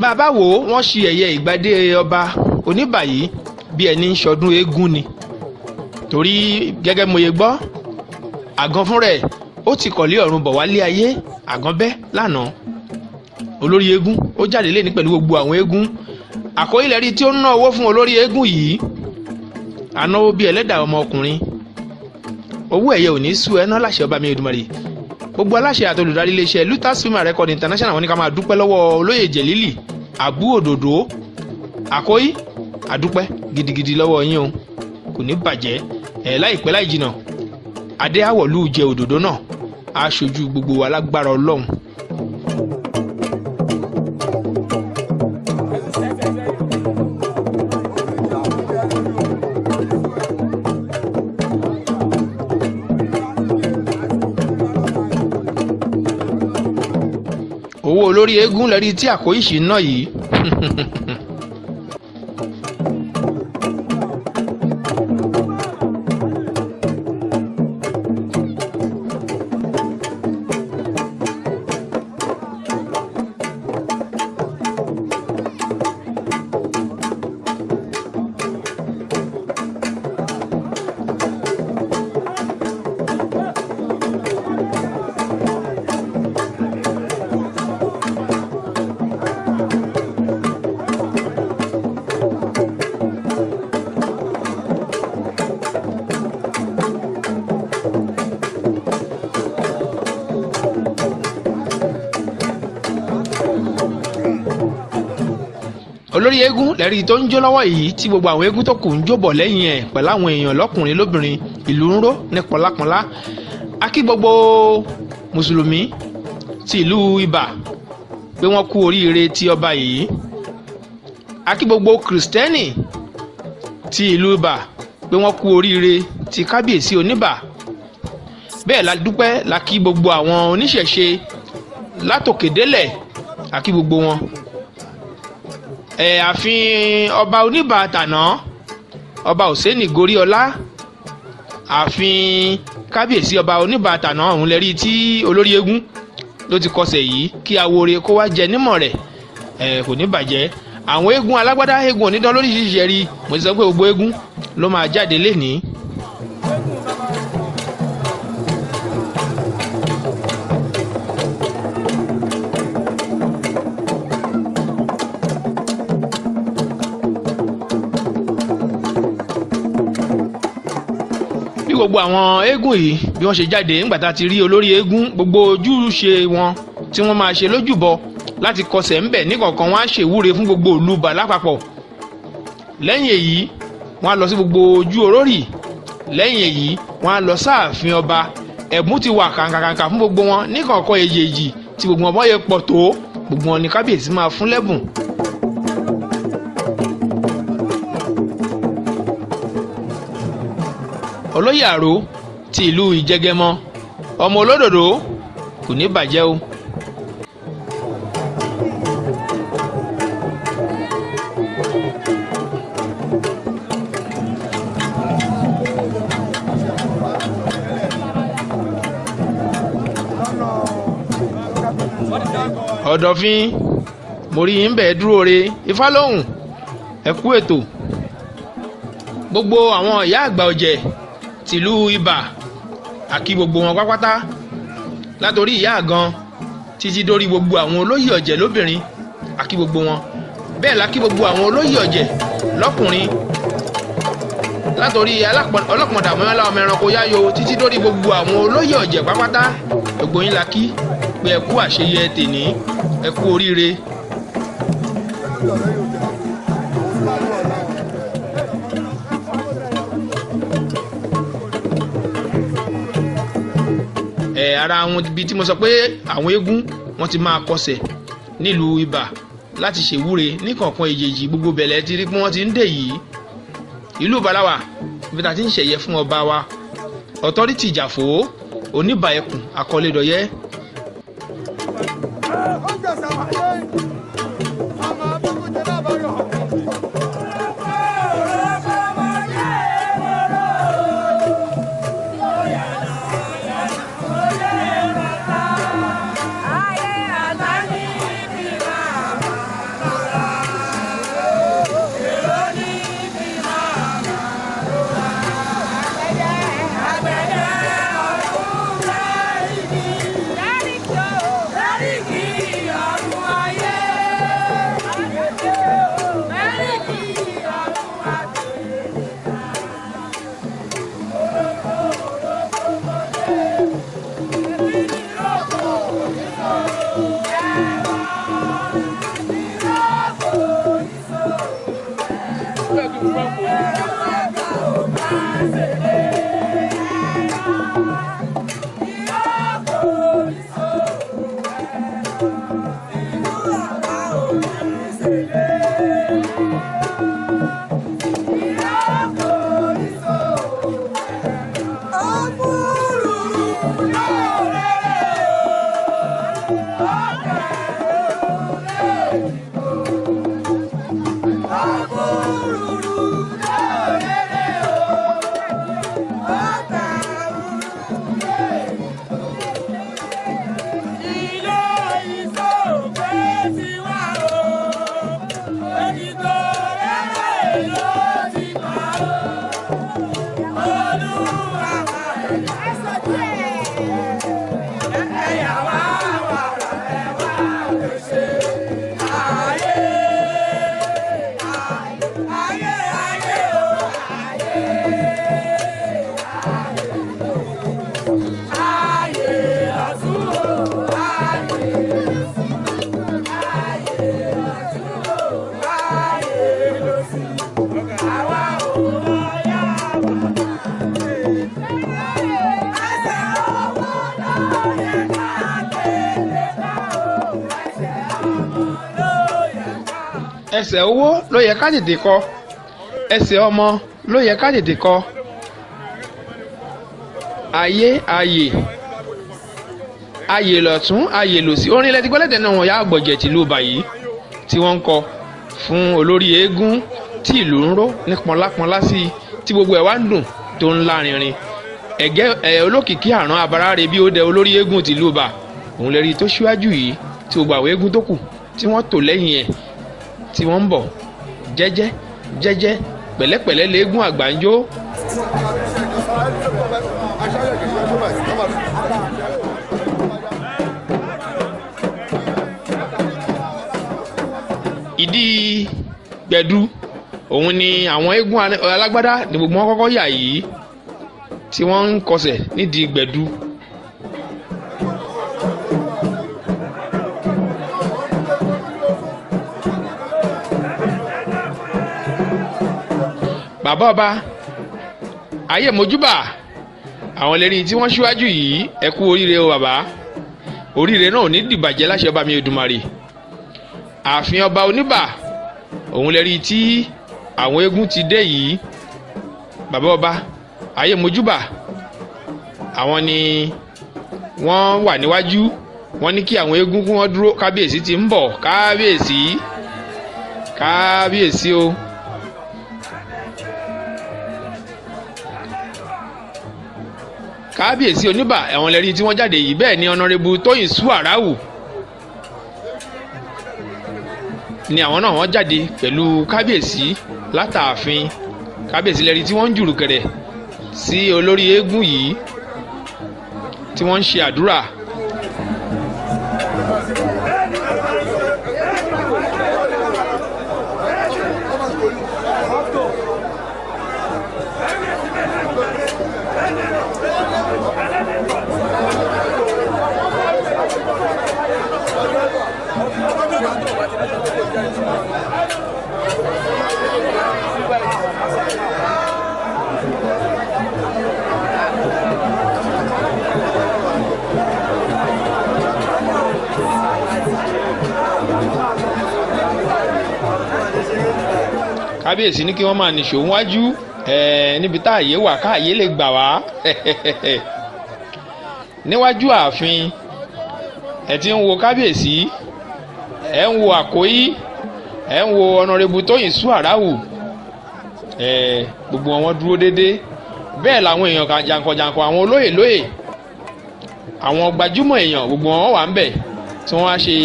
bàbá wo wọ́n ṣe ẹ̀yẹ Ìgbádé Ọba Oniba yìí bí ẹni ń ṣọdún eégún ni torí gẹ́gẹ́ mo ye gbọ́ àgàn fún rẹ̀ ó ti kọ̀lé ọ̀run bọ̀ wálé ayé àgàn bẹ́ lánàá. olórí eégún ó jáde lé ní pẹ̀lú gbogbo àwọn eégún àkóyí lẹ́rí tí ó ń ná owó fún olórí eégún yìí anáwó bíi ẹlẹ́dàá ọmọkùnrin owó ẹ̀yẹ ò ní sú ẹ ná láṣẹ ọba mi Èdùmàrè. gbogbo aláṣẹ àti olùdarí iléeṣẹ́ lutasima records international wọ́n ní ká máa dúpẹ́ lọ́wọ́ olóyè jẹ̀lílì àbú òdòdó àkóyí àdúpẹ́ gidigidi lọ́wọ́ yín o kò ní bàjẹ́ láìpẹ́ láì jìnnà adé àwọ̀lú jẹ òdòdó náà á ṣojú gbogbo wa lágbára Ọlọ́run. owó olórí eégún lẹ́rí tí àkóyí ṣì ń ná yìí. olórí eégún lẹ́rí tó ń jó lọ́wọ́ yìí tí gbogbo àwọn eégún tó kù ń jó bọ̀ lẹ́yìn ẹ̀ pẹ̀lú àwọn èèyàn lọ́kùnrin lóbìnrin ìlú ń ró ní pọ̀lápọ̀lá. a kí gbogbo mùsùlùmí ti ìlú Ìbà pé wọ́n kú oríire ti ọba yìí. a kí gbogbo kìrìsìtẹ́nì ti ìlú Ìbà pé wọ́n kú oríire ti kábíyèsí Oníbà. bẹ́ẹ̀ la dúpẹ́ la kí gbogbo àwọn oníṣẹ̀ṣe látòkèdélẹ̀ a kí gbogbo wọn. ààfin ọba Oníbà tàná ọba Òsénì Goríọlá ààfin kábíyèsí ọba Oníbà tàná ọ̀hún lẹ́rí tí olórí eégún ló ti kọsẹ̀ yìí kí awore kó wá jẹ nímọ̀ rẹ̀ kò ní bàjẹ́. àwọn eégún alágbádá eégún onídán lóríṣiríṣi ẹ̀rí mo ti sọ pé gbogbo eégún ló máa jáde lénìí. gbogbo àwọn eégún yìí bí wọ́n ṣe jáde nígbà tá a ti rí olórí eégún gbogbo ojúṣe wọn tí wọ́n máa ṣe lójúbọ láti kọsẹ̀ ńbẹ̀ níkọ̀ọ̀kan wọ́n á ṣèwúre fún gbogbo ìlú Ìbà lápapọ̀. lẹ́yìn èyí wọ́n á lọ sí gbogbo ojú orórì. lẹ́yìn èyí wọ́n á lọ sáàfin ọba. ẹ̀bùn ti wà kàǹkàǹkà fún gbogbo wọn níkọ̀ọ̀kan èjèèjì tí gbogbo wọn bọ́ yẹ pọ̀ tó gbogbo wọn ní kábíyèsí máa fún lẹ́bùn. olóyè àró ti ìlú ìjẹgẹmọ ọmọ olódòdó kò ní bàjẹ́ o. ọ̀dọ̀fin mo rí yín bẹ́ẹ̀ dúró re ifá lóhùn ẹ kú ètò. gbogbo àwọn ìyá àgbà ọ̀jẹ̀ tìlú Ìbà àkí gbogbo wọn pátápátá látòrí ìyá àgan títí dórí gbogbo àwọn olóyè ọ̀jẹ̀ lóbìnrin àkí gbogbo wọn bẹ́ẹ̀ la kí gbogbo àwọn olóyè ọ̀jẹ̀ lọ́kùnrin látòrí ọlọ́pọ̀dà mọ́lá ọmọ ẹranko yáyo títí dórí gbogbo àwọn olóyè ọ̀jẹ̀ pátápátá gbogbo yín la kí pé ẹ kú àṣeyẹ tèní ẹ kú oríire. ara àwọn ibi tí mo sọ pé àwọn eégún wọn ti máa kọsẹ̀ nílùú Ìbà láti ṣèwúre níkọ̀ọ̀kan èjèèjì gbogbo bẹ̀lẹ̀ ti rí pé wọ́n ti ń dè yìí. ìlú Ìbà la wà ibi tá a ti ń ṣẹ̀yẹ fún ọba wa ọ̀tọ́rìtì Ìjàfó Oníbà Ekun Akọ́lédọ̀yẹ́. ẹsẹ̀ owó ló yẹ ká tètè kọ ẹsẹ̀ ọmọ ló yẹ ká tètè kọ ayé ayè ayè lọ̀tún ayè lòsì orin ilẹ̀ tí gbọ́lẹ́tẹ̀ náà wọ́n yá àgbọ̀jẹ̀ tìlú Ìbà yìí tí wọ́n ń kọ fún olórí eégún tí ìlú ń ró ní pọnlápọnlá sí i tí gbogbo ẹ̀ wá ń dùn tó ń lárinrin ẹ̀gẹ́ olókìkí àrùn abárárẹ̀ bí ó dẹ olórí eégún tìlú Ìbà òun lè rí i tó ṣíwájú yìí tí gbogbo àwọn eégún tó kù tí wọ́n tò lẹ́yìn ẹ̀ tí wọ́n ń bọ̀ jẹ́jẹ́ jẹ́jẹ́ pẹ̀lẹ́pẹ̀lẹ́ léégún àgbà ń jó. ìdí gbẹ̀du òun ni àwọn eégún alágbádá ní gbogbo wọn kọ́kọ́ yà yìí tí wọ́n ń kọsẹ̀ nídìí gbẹ̀du. bàbá ọba ayé mojúbà àwọn lérí tí wọ́n ṣíwájú yìí ẹ kú oríire o bàbá, oríire náà ò ní dìbàjẹ́ láṣẹ ọba mi Èdùmàrè. ààfin ọba Oníbà òun lérí tí àwọn eégún ti dé yìí. bàbá ọba ayé mojúbà àwọn ni wọ́n wà níwájú, wọ́n ní kí àwọn eégún kí wọ́n dúró. kábíyèsí ti ń bọ̀, kábíyèsí kábíyèsí o. kábíyèsí Oníbà ẹ̀wọ̀n lẹ́rí tí wọ́n jáde yìí. bẹ́ẹ̀ ni ọ̀nàrẹ́bù Tóyìn Súàráwù ni àwọn náà wọ́n jáde pẹ̀lú kábíyèsí látààfin. kábíyèsí lẹ́rí tí wọ́n ń jùrùkẹ̀rẹ̀ sí olórí eégún yìí tí wọ́n ń ṣe àdúrà. kábíyèsí ní kí wọ́n máa nìṣó wájú níbi tá àyè wà káàyè lè gbà wá. níwájú ààfin ẹ ti ń wo kábíyèsí, ẹ ń wo àkóyí, ẹ ń wo ọ̀nàrẹ́bù Tóyìn Súàráwù, gbogbo wọn dúró déédéé. bẹ́ẹ̀ làwọn èèyàn jàǹkànjàǹkàn, àwọn olóyè lóyè, àwọn gbajúmọ̀ èèyàn gbogbo wọn wà ń bẹ̀ tí wọ́n á ṣe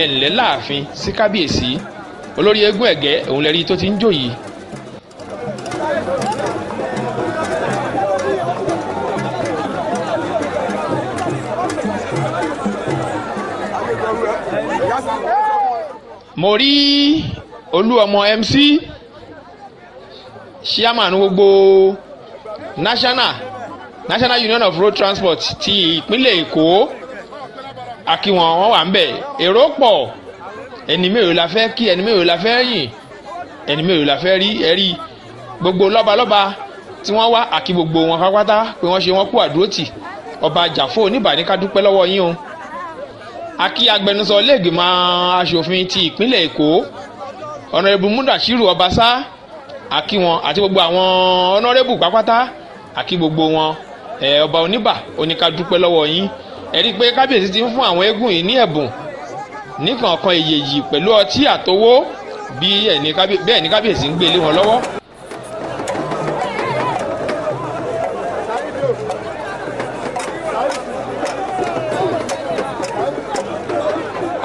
ẹ̀ǹlẹ́ láàfin sí kábíyèsí. olórí eégún ẹ̀gẹ́ òun lẹ́rí tó ti ń jò yìí. mo rí olú ọmọ MC chairman gbogbo National Union of Road Transport ti ìpínlẹ̀ Èkó. akíwọn wọn wà ń bẹ̀, èrò pọ̀. ẹni mélòó la fẹ́ kí, ẹni mélòó la fẹ́ yìn, ẹni mélòó la fẹ́ rí. ẹ̀rí gbogbo lọ́balọ́ba tí wọ́n wá, àkí gbogbo wọn pátápátá pé wọ́n ṣe wọ́n kú àdúrótì. ọba Jàfó Oníbà ní ká dúpẹ́ lọ́wọ́ yín o. akí agbẹnusọ iléègbìmọ̀ aṣòfin ti ìpínlẹ̀ Èkó ọ̀nàrẹ́bù Múdàṣírù Ọbaṣá, akí wọn àti gbogbo àwọn ọ̀nàrẹ́bù pátápátá, akí gbogbo wọn. ọba Oníbà ó ní ká dúpẹ́ lọ́wọ́ yín. ẹ̀rí pé kábíyèsí ti ń fún àwọn eégún yìí ní ẹ̀bùn níkànkan èyèyì pẹ̀lú ọtí àtowó bẹ́ẹ̀ ni kábíyèsí ń gbé lé wọn lọ́wọ́.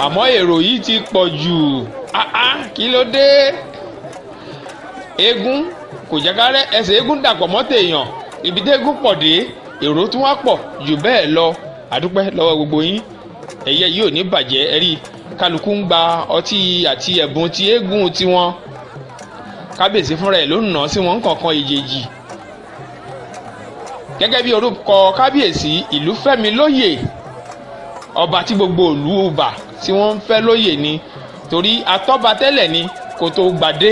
àmọ́ èrò yìí ti pọ̀ jù. kí ló dé? eégún kò jẹ́ ká rẹ́ ẹsẹ̀ eégún dàpọ̀ mọ́ tèèyàn. ibi tí eégún pọ̀ dé èrò tún wá pọ̀ jù bẹ́ẹ̀ lọ. àdúpẹ́ lọ́wọ́ gbogbo yín, ẹ̀yẹ yìí ò ní bàjẹ́. ẹ̀rí kálukú ń gba ọtí àti ẹ̀bùn ti eégún tiwọn. kábíyèsí fúnra ẹ̀ ló ń nà sí wọn kọ̀ọ̀kan ìjèjì. gẹ́gẹ́ bí orúkọ kábíyèsí, ìlú fẹ́mi lóyè, ọba tí gbogbo ìlú Ọba tí wọ́n ń fẹ́ lóyè ni. torí atọ́ba tẹ́lẹ̀ ni kó tó gbadé,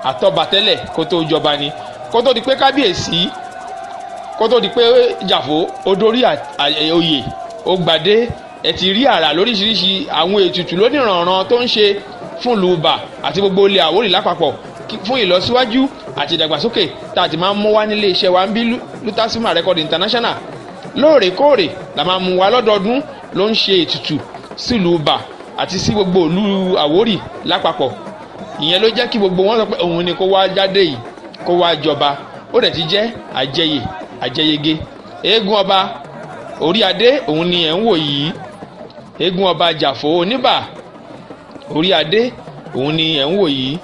atọ́ba tẹ́lẹ̀ kó tó jọba ni. kó tó di pé kábíyèsí, kó tó di pé Jàfó ó dórí oyè ó gbadé, ẹ ti rí àrà lóríṣiríṣi àwọn ètùtù lónìrànràn tó ń ṣe fún ìlú Ọba àti gbogbo ilẹ̀ Àwórì lápapọ̀ fún ìlọsíwájú àti ìdàgbàsókè tá a ti máa ń mú wá nílé iṣẹ́ wa ń bí Lutasima Record International. lóòrèkóòrè la máa mú wa lọ́dọọdún ló ń ṣe ètùtù sílùú Ọba àti sí gbogbo ìlú Àwórì lápapọ̀. ìyẹn ló jẹ́ kí gbogbo wọn sọ pé òun ni kó wá jáde yìí, kó wá jọba. ó dẹ̀ ti jẹ́ àjẹyege. eégún ọba orí adé òun ni ẹ̀ ń wò yìí. eégún ọba Jàfó Oníbà orí adé òun ni ẹ̀ ń wò yìí.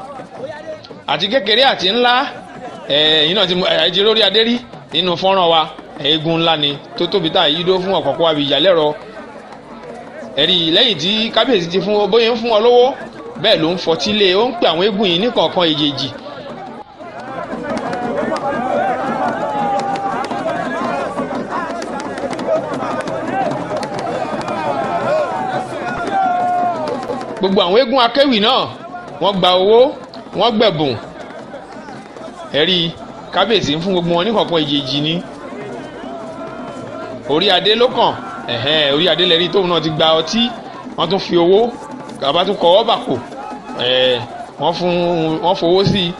àti kékeré àti ńlá ẹ̀yin náà ti lórí adé rí nínú fọ́nrán wa. eégún ńlá ni tó tóbi tá yí dó fún ọ̀kọ̀ọ̀kọ̀ abìjà lẹ́rọ. ẹ̀rí lẹ́yìn tí kábíyèsí ti fún bóyá ń fún ọ lówó bẹ́ẹ̀ ló ń fọtí lé, ó ń pè àwọn eégún yìí ní kọ̀ọ̀kan èjèèjì. gbogbo àwọn eégún akéwì náà wọ́n gba owó wọ́n gbẹ̀bùn ẹ̀rí kábíyèsí ń fún gbogbo wọn ní kọ̀ọ̀kan ìjèjì ni orí adé ló kàn orí adé lẹ́rí tóun náà ti gba ọtí wọ́n tún fi owó bàbá tún kọ́ ọ́ bàpò wọ́n fowó sí i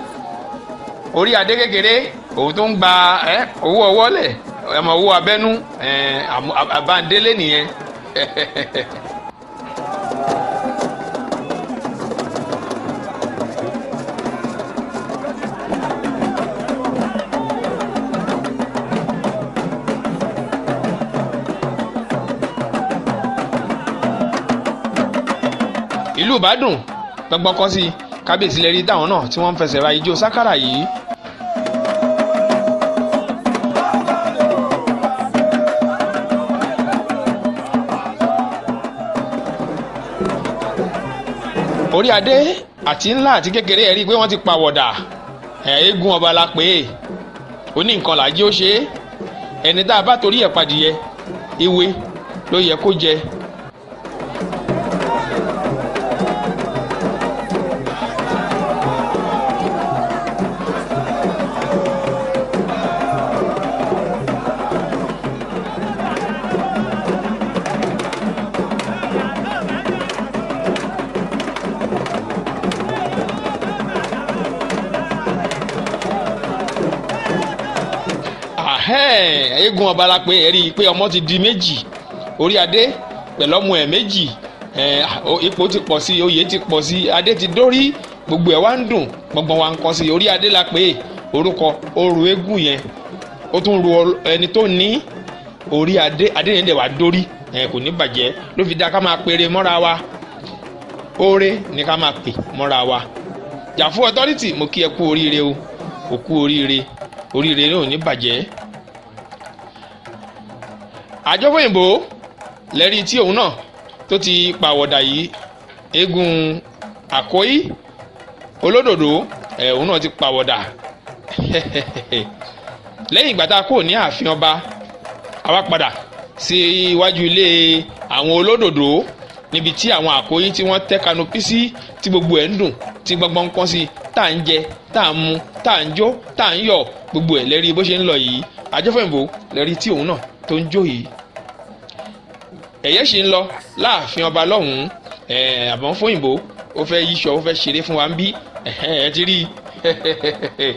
orí adé kékeré òun tó ń gba owó ọwọ́ lẹ̀ owó abẹ́nú àbándélé nìyẹn. ìlú ìbádùn gbọ́ngbọ́n kọ́ sí kábíyèsí lẹ́rí táwọn náà tí wọ́n ń fẹsẹ̀ ra ijó sákàrà yìí. orí adé àti ńlá àti kékeré ẹ̀ rí i pé wọ́n ti pàwọ̀dà eégún ọba la pè é ó ní nǹkan làjí ó ṣe é ẹni tá a bá torí ẹ̀ padìyẹ ewé ló yẹ kó jẹ. eégún ọba la pé ẹ rí i pé ọmọ ti di méjì orí adé pẹ̀lú ọmọ ẹ̀ méjì ipò ti pọ̀ sí oyè ti pọ̀ sí adé ti dórí gbogbo ẹ̀ wá ń dùn gbọ̀ngbọ̀n wa ń kọ́ sí orí adé la pé orúkọ oru eégún yẹn ó tún ru ẹni tó ní orí adé yẹn dẹ̀ wá dórí kò ní bàjẹ́ ló fi dá ká máa pèrè mọ́ra wa oore ni ká máa pè mọ́ra wa Jàfó authority mo kí ẹ kú oríire o kò kú oríire náà ò ní bàjẹ́. àjọfòyìnbó lẹ́rí tí òun náà tó ti pàwọ̀dà yìí eégún àkóyí olódòdó òun náà ti pàwọ̀dà lẹ́yìn ìgbà tá a kò ní ààfin ọba a wá padà sí iwájú ilé àwọn olódòdó níbi tí àwọn àkóyí tí wọ́n tẹ́ kanopí sí tí gbogbo ẹ̀ ń dùn tí gbọ́ngbọ́n ń kọ́ sí tá à ń jẹ tá à ń mu tá à ń jó tá à ń yọ̀ gbogbo ẹ̀ lẹ́rí bó ṣe ń lọ yìí àjọfòyìnbó lẹ́rí tí òun náà tó ń jó yìí ẹ̀yẹ́ ṣì ń lọ láàfin ọba lọ́hùn-ún àbọ̀n fóyìnbó ó fẹ́ yíṣọ ó fẹ́ ṣeré fún wa ń bí ẹ ti rí i.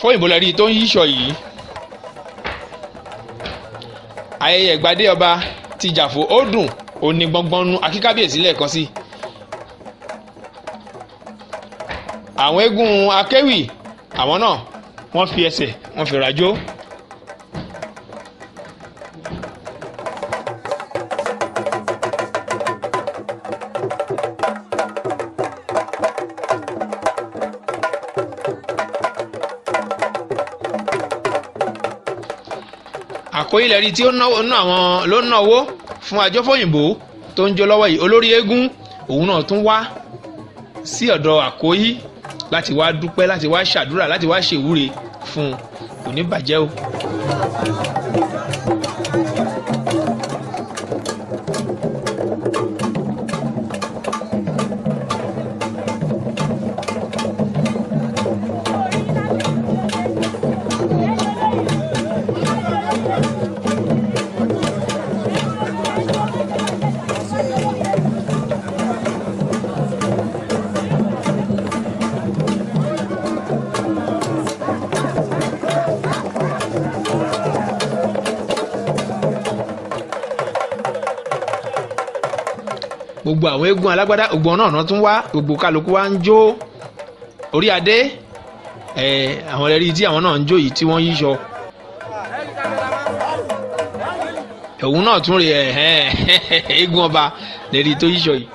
fóyìnbó lẹ́rí tó ń yíṣọ yìí ayẹyẹ Ìgbadé ọba ti Jàfó ó dùn ó ní gbọ́ngbọ́n nú akíkábíyèsí lẹ́ẹ̀kan sí. àwọn eégún akéwì àwọn náà wọ́n fi ẹsẹ̀ wọ́n fi rajó. àkóyí lẹ́rí tí ó ló ń náwó fún àjọfòyìnbó tó ń jó lọ́wọ́ yìí olórí eégún òun náà tún wá sí ọ̀dọ̀ àkóyí láti wá dúpẹ́ láti wá ṣàdúrà láti wá ṣèwúre fún un kò ní bàjẹ́ o. gbogbo àwọn eégún alágbádá ògbọ́n náà tún wá gbogbo kálukú wá ń jó orí adé àwọn ẹ̀rí tí àwọn náà ń jó yìí tí wọ́n yíṣọ òun náà tún rí eégún ọba lẹ́rí tó yíṣọ yìí.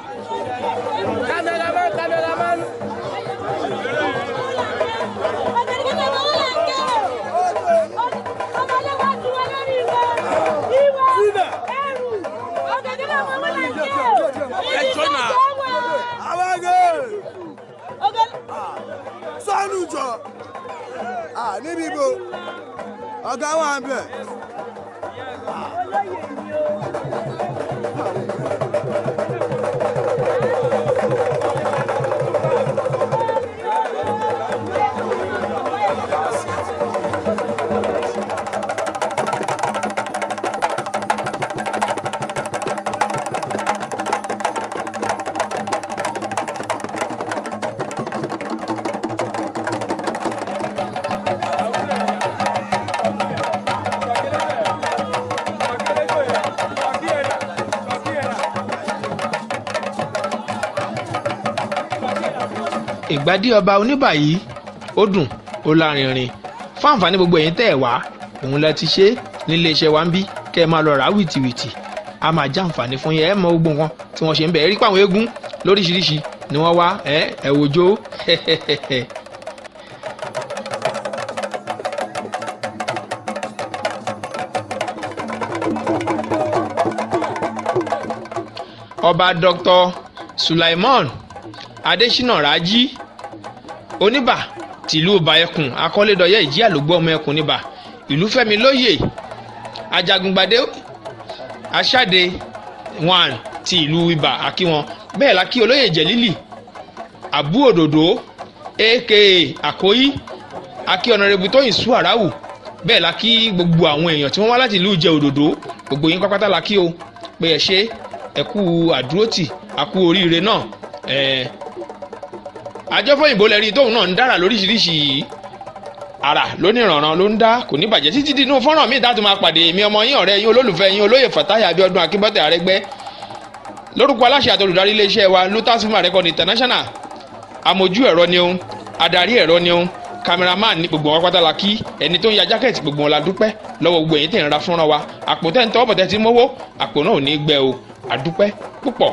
níbi ibo ọ̀gá wà ń bẹ̀. Ìgbádé Ọba Oniba yìí ó dùn ó lárinrin fún àǹfààní gbogbo ẹ̀yin tẹ́ ẹ̀ wá òun la ti ṣe nílé iṣẹ́ wa ń bí kẹ́ ẹ máa lọ rà á wìtìwìtì a máa já àǹfààní fún yín ẹ mọ gbogbo nǹkan tí wọ́n ṣe ń bẹ̀ ẹ́ rí pàwọn eégún lóríṣiríṣi ni wọ́n wá ẹ wòjó Ọba Dr. Sulaiman Adesina Raji Oniba tìlú Oba Ekun akọ́lédọ́yẹ ìjì àlògbó ọmọ Ekun Oniba ìlú Fẹ́mi lóyè Ajagungbadé Aṣáde 1 ti ìlú Ibà akíwọn bẹ́ẹ̀ la kí olóyè Jẹ̀lílì Àbú Òdòdó aka Àkóyí akí ọ̀nàrẹ́bù Tóyìn Sùàráwù bẹ́ẹ̀ la kí gbogbo àwọn èèyàn tí wọ́n wá láti ìlú Ìjẹ Òdòdó gbogbo yín pápátá la kí o pé ẹ ṣe ẹ kú àdúrótì àkú oríire náà àjọfóyìnbó lẹ́rí tóun náà ń dára lóríṣiríṣi ara lónìrànràn ló ń dá kò ní bàjẹ́ títí dínú fọ́nrán míì dátún máa pàdé èmi ọmọ yín ọ̀rẹ́ yín olólùfẹ́ yín olóyè Fatai Abíọ́dún Akínbọ́tẹ̀ Arẹ́gbẹ́ lórúkọ aláṣẹ àtolùdarí iléeṣẹ́ wa Lutas Film Record International amójú ẹ̀rọ ni ó adarí ẹ̀rọ ni ó cameraman ní gbogbo wọn pátá la kí ẹni tó ń ya jákẹ́ẹ̀tì gbogbo wọn la dúpẹ́ lọ́wọ́ gbogbo ẹ̀yin tẹ̀ ń ra fúnra wa àpò tẹ́ ń tọ́ bọ̀tẹ́ tí mówó àpò náà ò ní gbẹ o àdúpẹ́ púpọ̀.